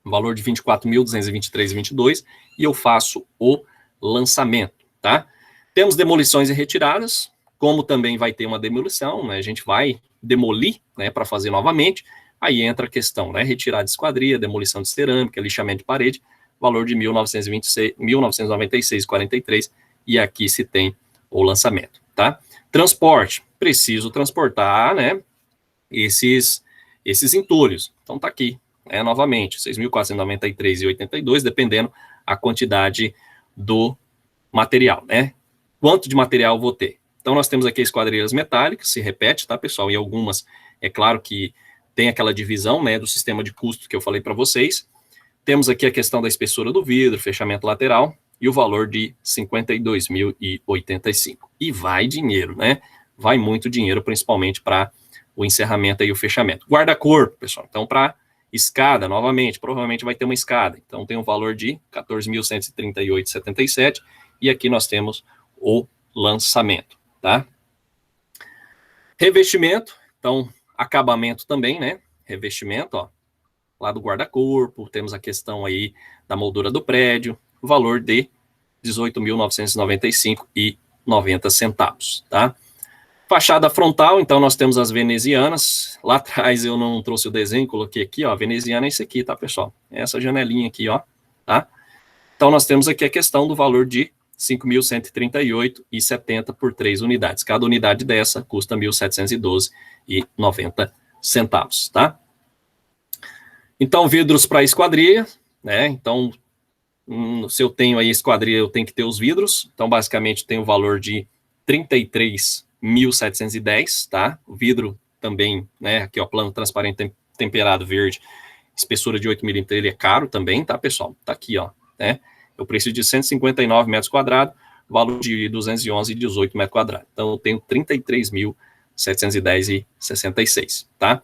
Valor de 24.223,22 e eu faço o lançamento, tá? Temos demolições e retiradas, como também vai ter uma demolição, né? A gente vai demolir, né, para fazer novamente. Aí entra a questão, né? Retirada de esquadria, demolição de cerâmica, lixamento de parede, valor de 1.996,43 e aqui se tem o lançamento, tá? Transporte, preciso transportar, né, esses entulhos. Então tá aqui, novamente, 6.493,82, dependendo a quantidade do material, né? Quanto de material vou ter? Então nós temos aqui esquadrias metálicas, se repete, tá, pessoal? E algumas, é claro que tem aquela divisão, né, do sistema de custo que eu falei para vocês. Temos aqui a questão da espessura do vidro, fechamento lateral, e o valor de 52.085. E vai dinheiro, né? Vai muito dinheiro, principalmente para o encerramento e o fechamento. Guarda-corpo, pessoal. Então, para escada, novamente, provavelmente vai ter uma escada. Então, tem um valor de 14.138,77. E aqui nós temos o lançamento, tá? Revestimento. Então, acabamento também, né? Revestimento, ó. Lá do guarda-corpo, temos a questão aí da moldura do prédio, o valor de 18.995,90 centavos, tá? Fachada frontal, então nós temos as venezianas. Lá atrás eu não trouxe o desenho, coloquei aqui, ó, a veneziana é esse aqui, tá, pessoal? Essa janelinha aqui, ó, tá? Então nós temos aqui a questão do valor de 5.138,70 por 3 unidades. Cada unidade dessa custa 1.712,90 centavos, tá? Então, vidros para esquadria, né? Então, se eu tenho aí esquadria, eu tenho que ter os vidros. Então, basicamente, tem o valor de 33.710, tá? O vidro também, né? Aqui, ó, plano transparente temperado verde, espessura de 8 milímetros, ele é caro também, tá, pessoal? Tá aqui, ó, né? Eu preciso de 159 metros quadrados, valor de 211,18 metros quadrados. Então, eu tenho 33.710,66, tá?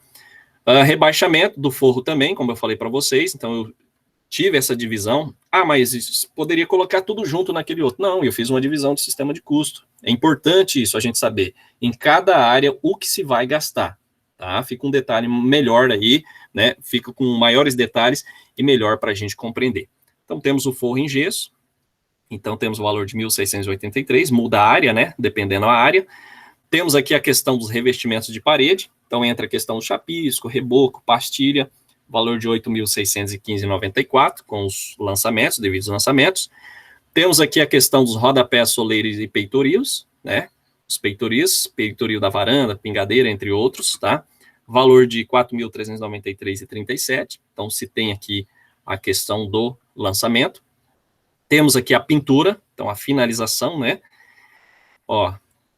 Rebaixamento do forro também, como eu falei para vocês, então eu tive essa divisão. Ah, mas poderia colocar tudo junto naquele outro. Não, eu fiz uma divisão de sistema de custo. É importante isso, a gente saber em cada área o que se vai gastar, tá? Fica um detalhe melhor aí, né? Fica com maiores detalhes e melhor para a gente compreender. Então, temos o forro em gesso, então temos o valor de 1.683, muda a área, né? Dependendo da área. Temos aqui a questão dos revestimentos de parede, então entra a questão do chapisco, reboco, pastilha, valor de 8.615,94 com os lançamentos, devidos lançamentos. Temos aqui a questão dos rodapés, soleiros e peitorios, né? Os peitoril da varanda, pingadeira, entre outros, tá? Valor de 4.393,37. Então, se tem aqui a questão do lançamento. Temos aqui a pintura, então a finalização, né? Ó,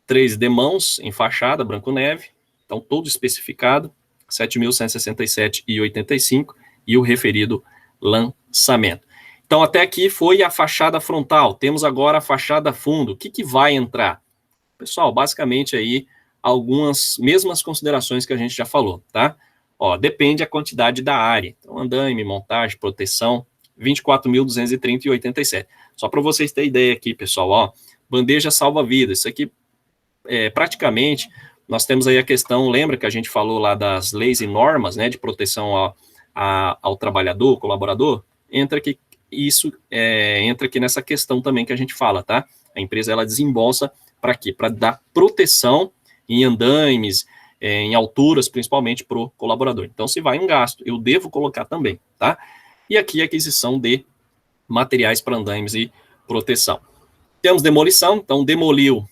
3 demãos em fachada, branco neve, então todo especificado, 7.167,85 e o referido lançamento. Então até aqui foi a fachada frontal, temos agora a fachada fundo. O que vai entrar? Pessoal, basicamente aí algumas mesmas considerações que a gente já falou, tá? Ó, depende a quantidade da área. Então andaime, montagem, proteção, 24.230,87. Só para vocês terem ideia aqui, pessoal, ó, bandeja salva-vidas, isso aqui praticamente, nós temos aí a questão, lembra que a gente falou lá das leis e normas, né, de proteção ao trabalhador, colaborador? Entra aqui nessa questão também que a gente fala, tá? A empresa, ela desembolsa para quê? Para dar proteção em andaimes, em alturas, principalmente para o colaborador. Então, se vai um gasto, eu devo colocar também, tá? E aqui a aquisição de materiais para andaimes e proteção. Temos demolição, então demoliu, o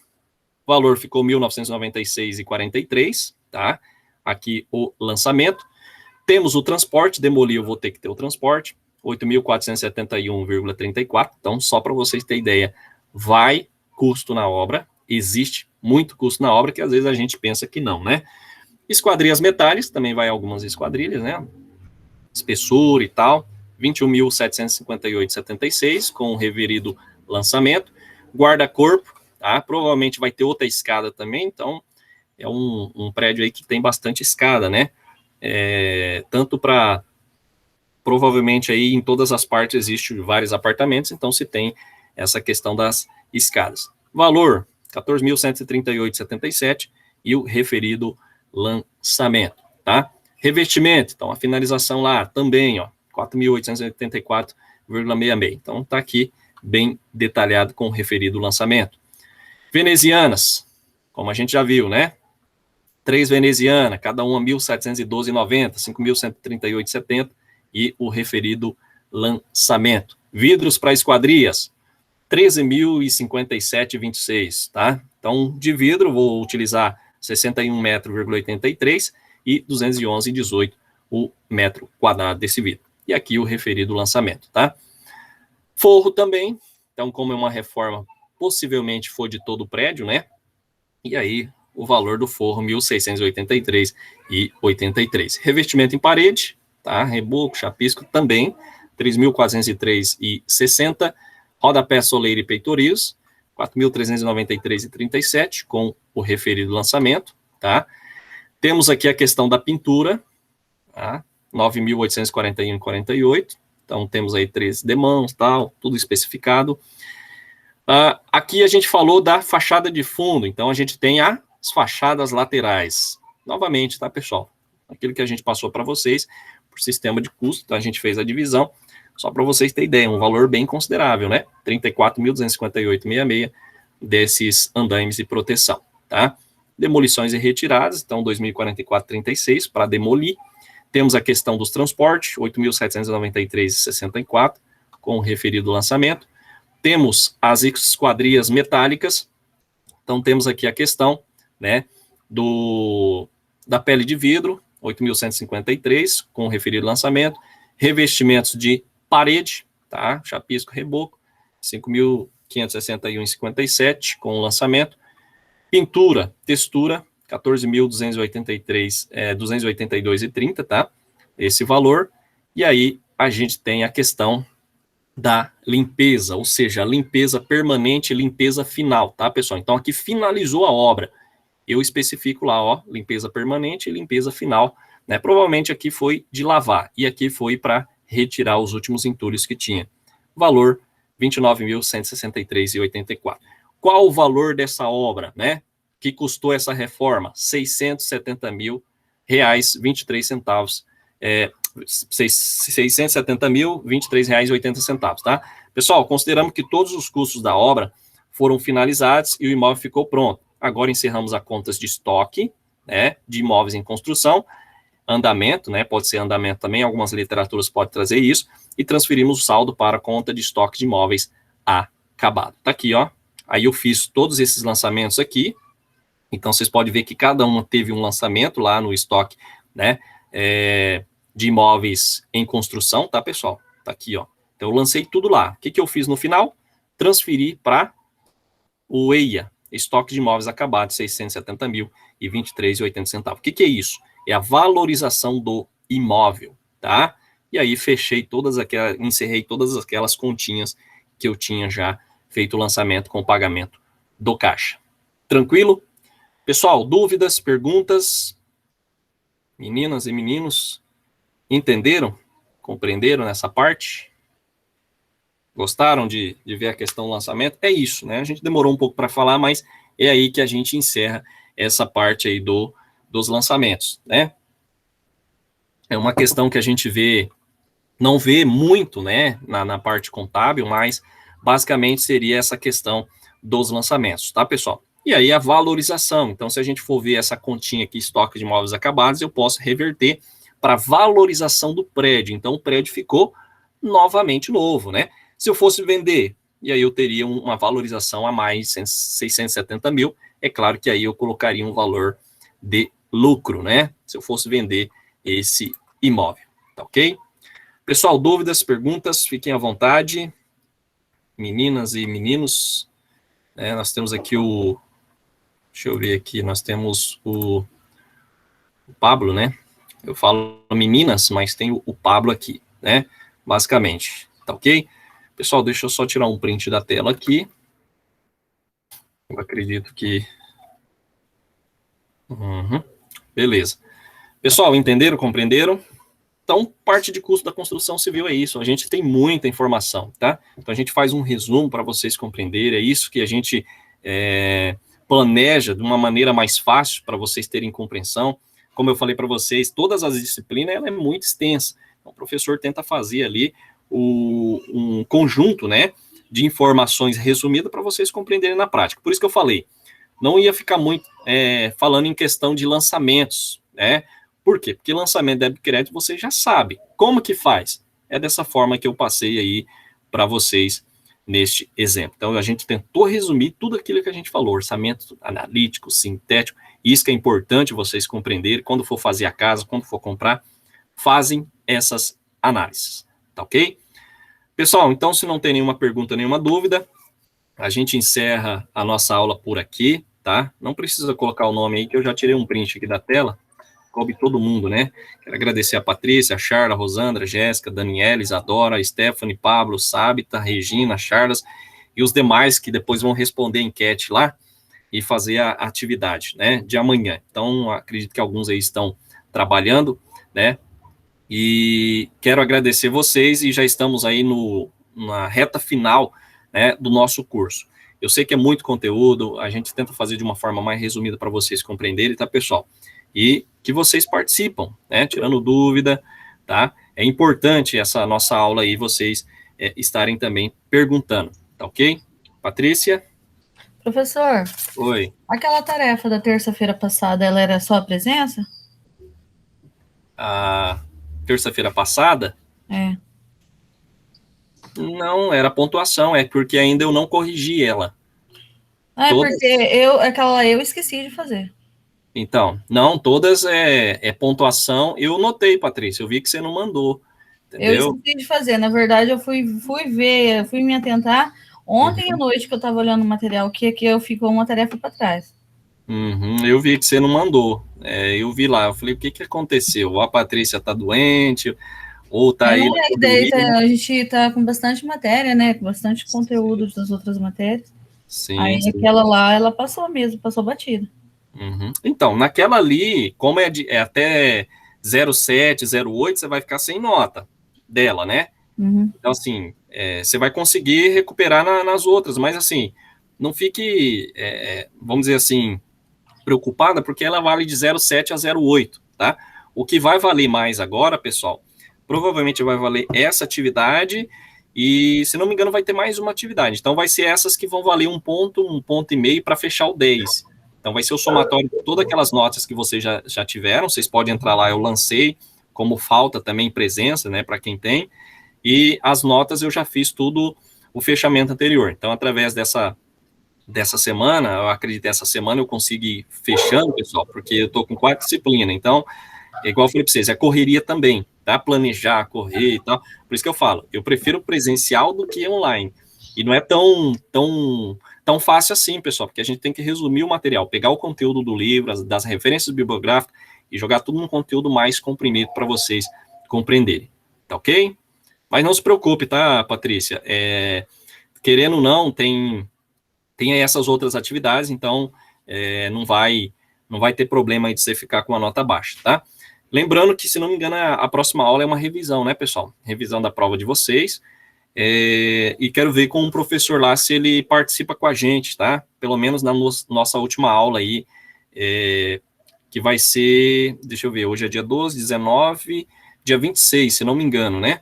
valor ficou R$ 1.996,43, tá? Aqui o lançamento. Temos o transporte, demoliu, vou ter que ter o transporte, 8.471,34, então só para vocês terem ideia, vai custo na obra, existe muito custo na obra, que às vezes a gente pensa que não, né? Esquadrias metálicas, também vai algumas esquadrilhas, né? Espessura e tal, 21.758,76, com o reverido lançamento. Guarda-corpo, tá? Provavelmente vai ter outra escada também, então é um prédio aí que tem bastante escada, né? Tanto para, provavelmente aí em todas as partes existem vários apartamentos, então se tem essa questão das escadas. Valor, 14.138,77 e o referido lançamento, tá? Revestimento, então a finalização lá também, ó, 4.884,66. Então tá aqui bem detalhado com o referido lançamento. Venezianas, como a gente já viu, né? 3 venezianas, cada uma 1.712,90, 5.138,70 e o referido lançamento. Vidros para esquadrias, 13.057,26, tá? Então, de vidro, vou utilizar 61,83 metros e 211,18 o metro quadrado desse vidro. E aqui o referido lançamento, tá? Forro também, então, como é uma reforma, possivelmente for de todo o prédio, né? E aí, o valor do forro, R$ 1.683,83. Revestimento em parede, tá? Reboco, chapisco também, R$ 3.403,60. Rodapé, soleira e peitorios, R$ 4.393,37, com o referido lançamento, tá? Temos aqui a questão da pintura, tá? R$ 9.841,48. Então, temos aí 13 demãos, tal, tudo especificado. Aqui a gente falou da fachada de fundo, então a gente tem as fachadas laterais. Novamente, tá, pessoal? Aquilo que a gente passou para vocês, por sistema de custo, então a gente fez a divisão, só para vocês terem ideia, um valor bem considerável, né? R$ 34.258,66 desses andaimes de proteção, tá? Demolições e retiradas, então 2.044,36 para demolir. Temos a questão dos transportes, 8.793,64 com o referido lançamento. Temos as esquadrias metálicas, então temos aqui a questão, né, da pele de vidro, 8.153 com o referido lançamento. Revestimentos de parede, tá? Chapisco, reboco, 5.561,57 com o lançamento. Pintura, textura, 14.283, 282,30, tá? Esse valor. E aí a gente tem a questão da limpeza, ou seja, a limpeza permanente e limpeza final, tá, pessoal? Então aqui finalizou a obra. Eu especifico lá, ó, limpeza permanente e limpeza final, né? Provavelmente aqui foi de lavar e aqui foi para retirar os últimos entulhos que tinha. Valor, R$ 29.163,84. Qual o valor dessa obra, né? Que custou essa reforma? R$ 670.023, R$ 670.023,80, tá? Pessoal, consideramos que todos os custos da obra foram finalizados e o imóvel ficou pronto. Agora encerramos as contas de estoque, né, de imóveis em construção, andamento, né, pode ser andamento também, algumas literaturas podem trazer isso, e transferimos o saldo para a conta de estoque de imóveis acabado. Tá aqui, ó. Aí eu fiz todos esses lançamentos aqui, então vocês podem ver que cada uma teve um lançamento lá no estoque, né, de imóveis em construção, tá, pessoal? Tá aqui, ó. Então eu lancei tudo lá. O que que eu fiz no final? Transferi para o EIA, estoque de imóveis acabados, R$ 670.023,80. O que que é isso? É a valorização do imóvel, tá? E aí encerrei todas aquelas continhas que eu tinha já feito o lançamento com o pagamento do caixa. Tranquilo? Pessoal, dúvidas, perguntas? Meninas e meninos, entenderam? Compreenderam nessa parte? Gostaram de ver a questão do lançamento? É isso, né? A gente demorou um pouco para falar, mas é aí que a gente encerra essa parte aí dos lançamentos, né? É uma questão que a gente não vê muito, né, na parte contábil, mas basicamente seria essa questão dos lançamentos, tá, pessoal? E aí a valorização. Então, se a gente for ver essa continha aqui, estoque de imóveis acabados, eu posso reverter para valorização do prédio. Então, o prédio ficou novamente novo, né? Se eu fosse vender, e aí eu teria uma valorização a mais, 670 mil, é claro que aí eu colocaria um valor de lucro, né? Se eu fosse vender esse imóvel, tá ok? Pessoal, dúvidas, perguntas, fiquem à vontade. Meninas e meninos, né? Nós temos aqui deixa eu ver aqui, nós temos o Pablo, né? Eu falo meninas, mas tem o Pablo aqui, né? Basicamente, tá ok? Pessoal, deixa eu só tirar um print da tela aqui. Eu acredito que... Beleza. Pessoal, entenderam, compreenderam? Então, parte de custo da construção civil é isso. A gente tem muita informação, tá? Então, a gente faz um resumo para vocês compreenderem. É isso que a gente planeja de uma maneira mais fácil para vocês terem compreensão. Como eu falei para vocês, todas as disciplinas ela é muito extensa. Então, o professor tenta fazer ali um conjunto, né, de informações resumidas para vocês compreenderem na prática. Por isso que eu falei, não ia ficar muito falando em questão de lançamentos, né? Por quê? Porque lançamento de débito e crédito você já sabe. Como que faz? É dessa forma que eu passei aí para vocês neste exemplo. Então, a gente tentou resumir tudo aquilo que a gente falou, orçamento analítico, sintético, isso que é importante vocês compreenderem, quando for fazer a casa, quando for comprar, fazem essas análises, tá ok? Pessoal, então, se não tem nenhuma pergunta, nenhuma dúvida, a gente encerra a nossa aula por aqui, tá? Não precisa colocar o nome aí, que eu já tirei um print aqui da tela, coube todo mundo, né? Quero agradecer a Patrícia, a Charla, a Rosandra, a Jéssica, a Daniela, Isadora, a Stephanie, Pablo, Sábita, a Regina, a Charlas e os demais que depois vão responder a enquete lá e fazer a atividade, né, de amanhã. Então, acredito que alguns aí estão trabalhando, né, e quero agradecer vocês e já estamos aí na reta final, né, do nosso curso. Eu sei que é muito conteúdo, a gente tenta fazer de uma forma mais resumida para vocês compreenderem, tá, pessoal? E que vocês participam, né, tirando dúvida, tá? É importante essa nossa aula aí, vocês estarem também perguntando, tá ok? Patrícia? Professor, Oi. aquela tarefa da terça-feira passada, ela era só a presença? A terça-feira passada? É. Não, era pontuação, é porque ainda eu não corrigi ela. Porque aquela eu esqueci de fazer. Então, não, todas é pontuação. Eu notei, Patrícia, eu vi que você não mandou, entendeu? Eu esqueci de fazer. Na verdade, eu fui ver, fui me atentar ontem à noite que eu estava olhando o material, que aqui eu ficou uma tarefa para trás. Eu vi que você não mandou. Eu vi lá, eu falei, o que aconteceu? Ou a Patrícia tá doente, ou tá aí... A gente tá com bastante matéria, né? Com bastante conteúdo das outras matérias. Sim, aí sim. Aquela lá, ela passou mesmo, passou batida. Então, naquela ali, como é até 07, 08, você vai ficar sem nota dela, né? Então, assim, você vai conseguir recuperar nas outras, mas, assim, não fique, vamos dizer assim, preocupada, porque ela vale de 07 a 08, tá? O que vai valer mais agora, pessoal, provavelmente vai valer essa atividade e, se não me engano, vai ter mais uma atividade. Então, vai ser essas que vão valer um ponto e meio para fechar o 10. Então, vai ser o somatório de todas aquelas notas que vocês já tiveram. Vocês podem entrar lá, eu lancei, como falta também presença, né, para quem tem. E as notas eu já fiz tudo o fechamento anterior. Então, através dessa semana, eu acredito que essa semana eu consigo ir fechando, pessoal, porque eu estou com 4 disciplinas. Então, igual eu falei para vocês, é correria também, tá? Planejar, correr e tal. Por isso que eu falo, eu prefiro presencial do que online. E não é tão fácil assim, pessoal, porque a gente tem que resumir o material, pegar o conteúdo do livro, das referências bibliográficas e jogar tudo num conteúdo mais comprimido para vocês compreenderem, tá ok? Mas não se preocupe, tá, Patrícia? Querendo ou não, tem aí essas outras atividades, então não vai ter problema aí de você ficar com a nota baixa, tá? Lembrando que, se não me engano, a próxima aula é uma revisão, né, pessoal? Revisão da prova de vocês. E quero ver com o professor lá se ele participa com a gente, tá? Pelo menos na nossa última aula aí, que vai ser, deixa eu ver, hoje é dia 12, 19, dia 26, se não me engano, né?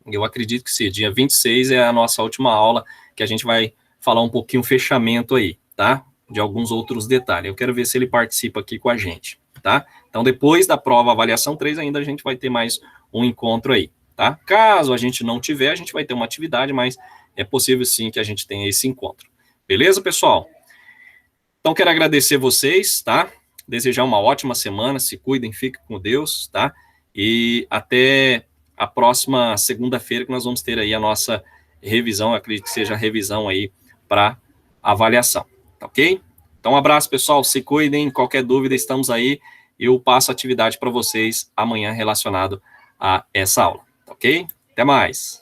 Eu acredito que sim, dia 26 é a nossa última aula, que a gente vai falar um pouquinho o fechamento aí, tá? De alguns outros detalhes. Eu quero ver se ele participa aqui com a gente, tá? Então, depois da prova avaliação 3, ainda a gente vai ter mais um encontro aí, tá? Caso a gente não tiver, a gente vai ter uma atividade, mas é possível sim que a gente tenha esse encontro. Beleza, pessoal? Então, quero agradecer vocês, tá? Desejar uma ótima semana, se cuidem, fiquem com Deus, tá? E até a próxima segunda-feira, que nós vamos ter aí a nossa revisão, eu acredito que seja a revisão aí para avaliação, tá ok? Então, um abraço, pessoal, se cuidem, qualquer dúvida, estamos aí, eu passo a atividade para vocês amanhã relacionado a essa aula, tá ok? Até mais!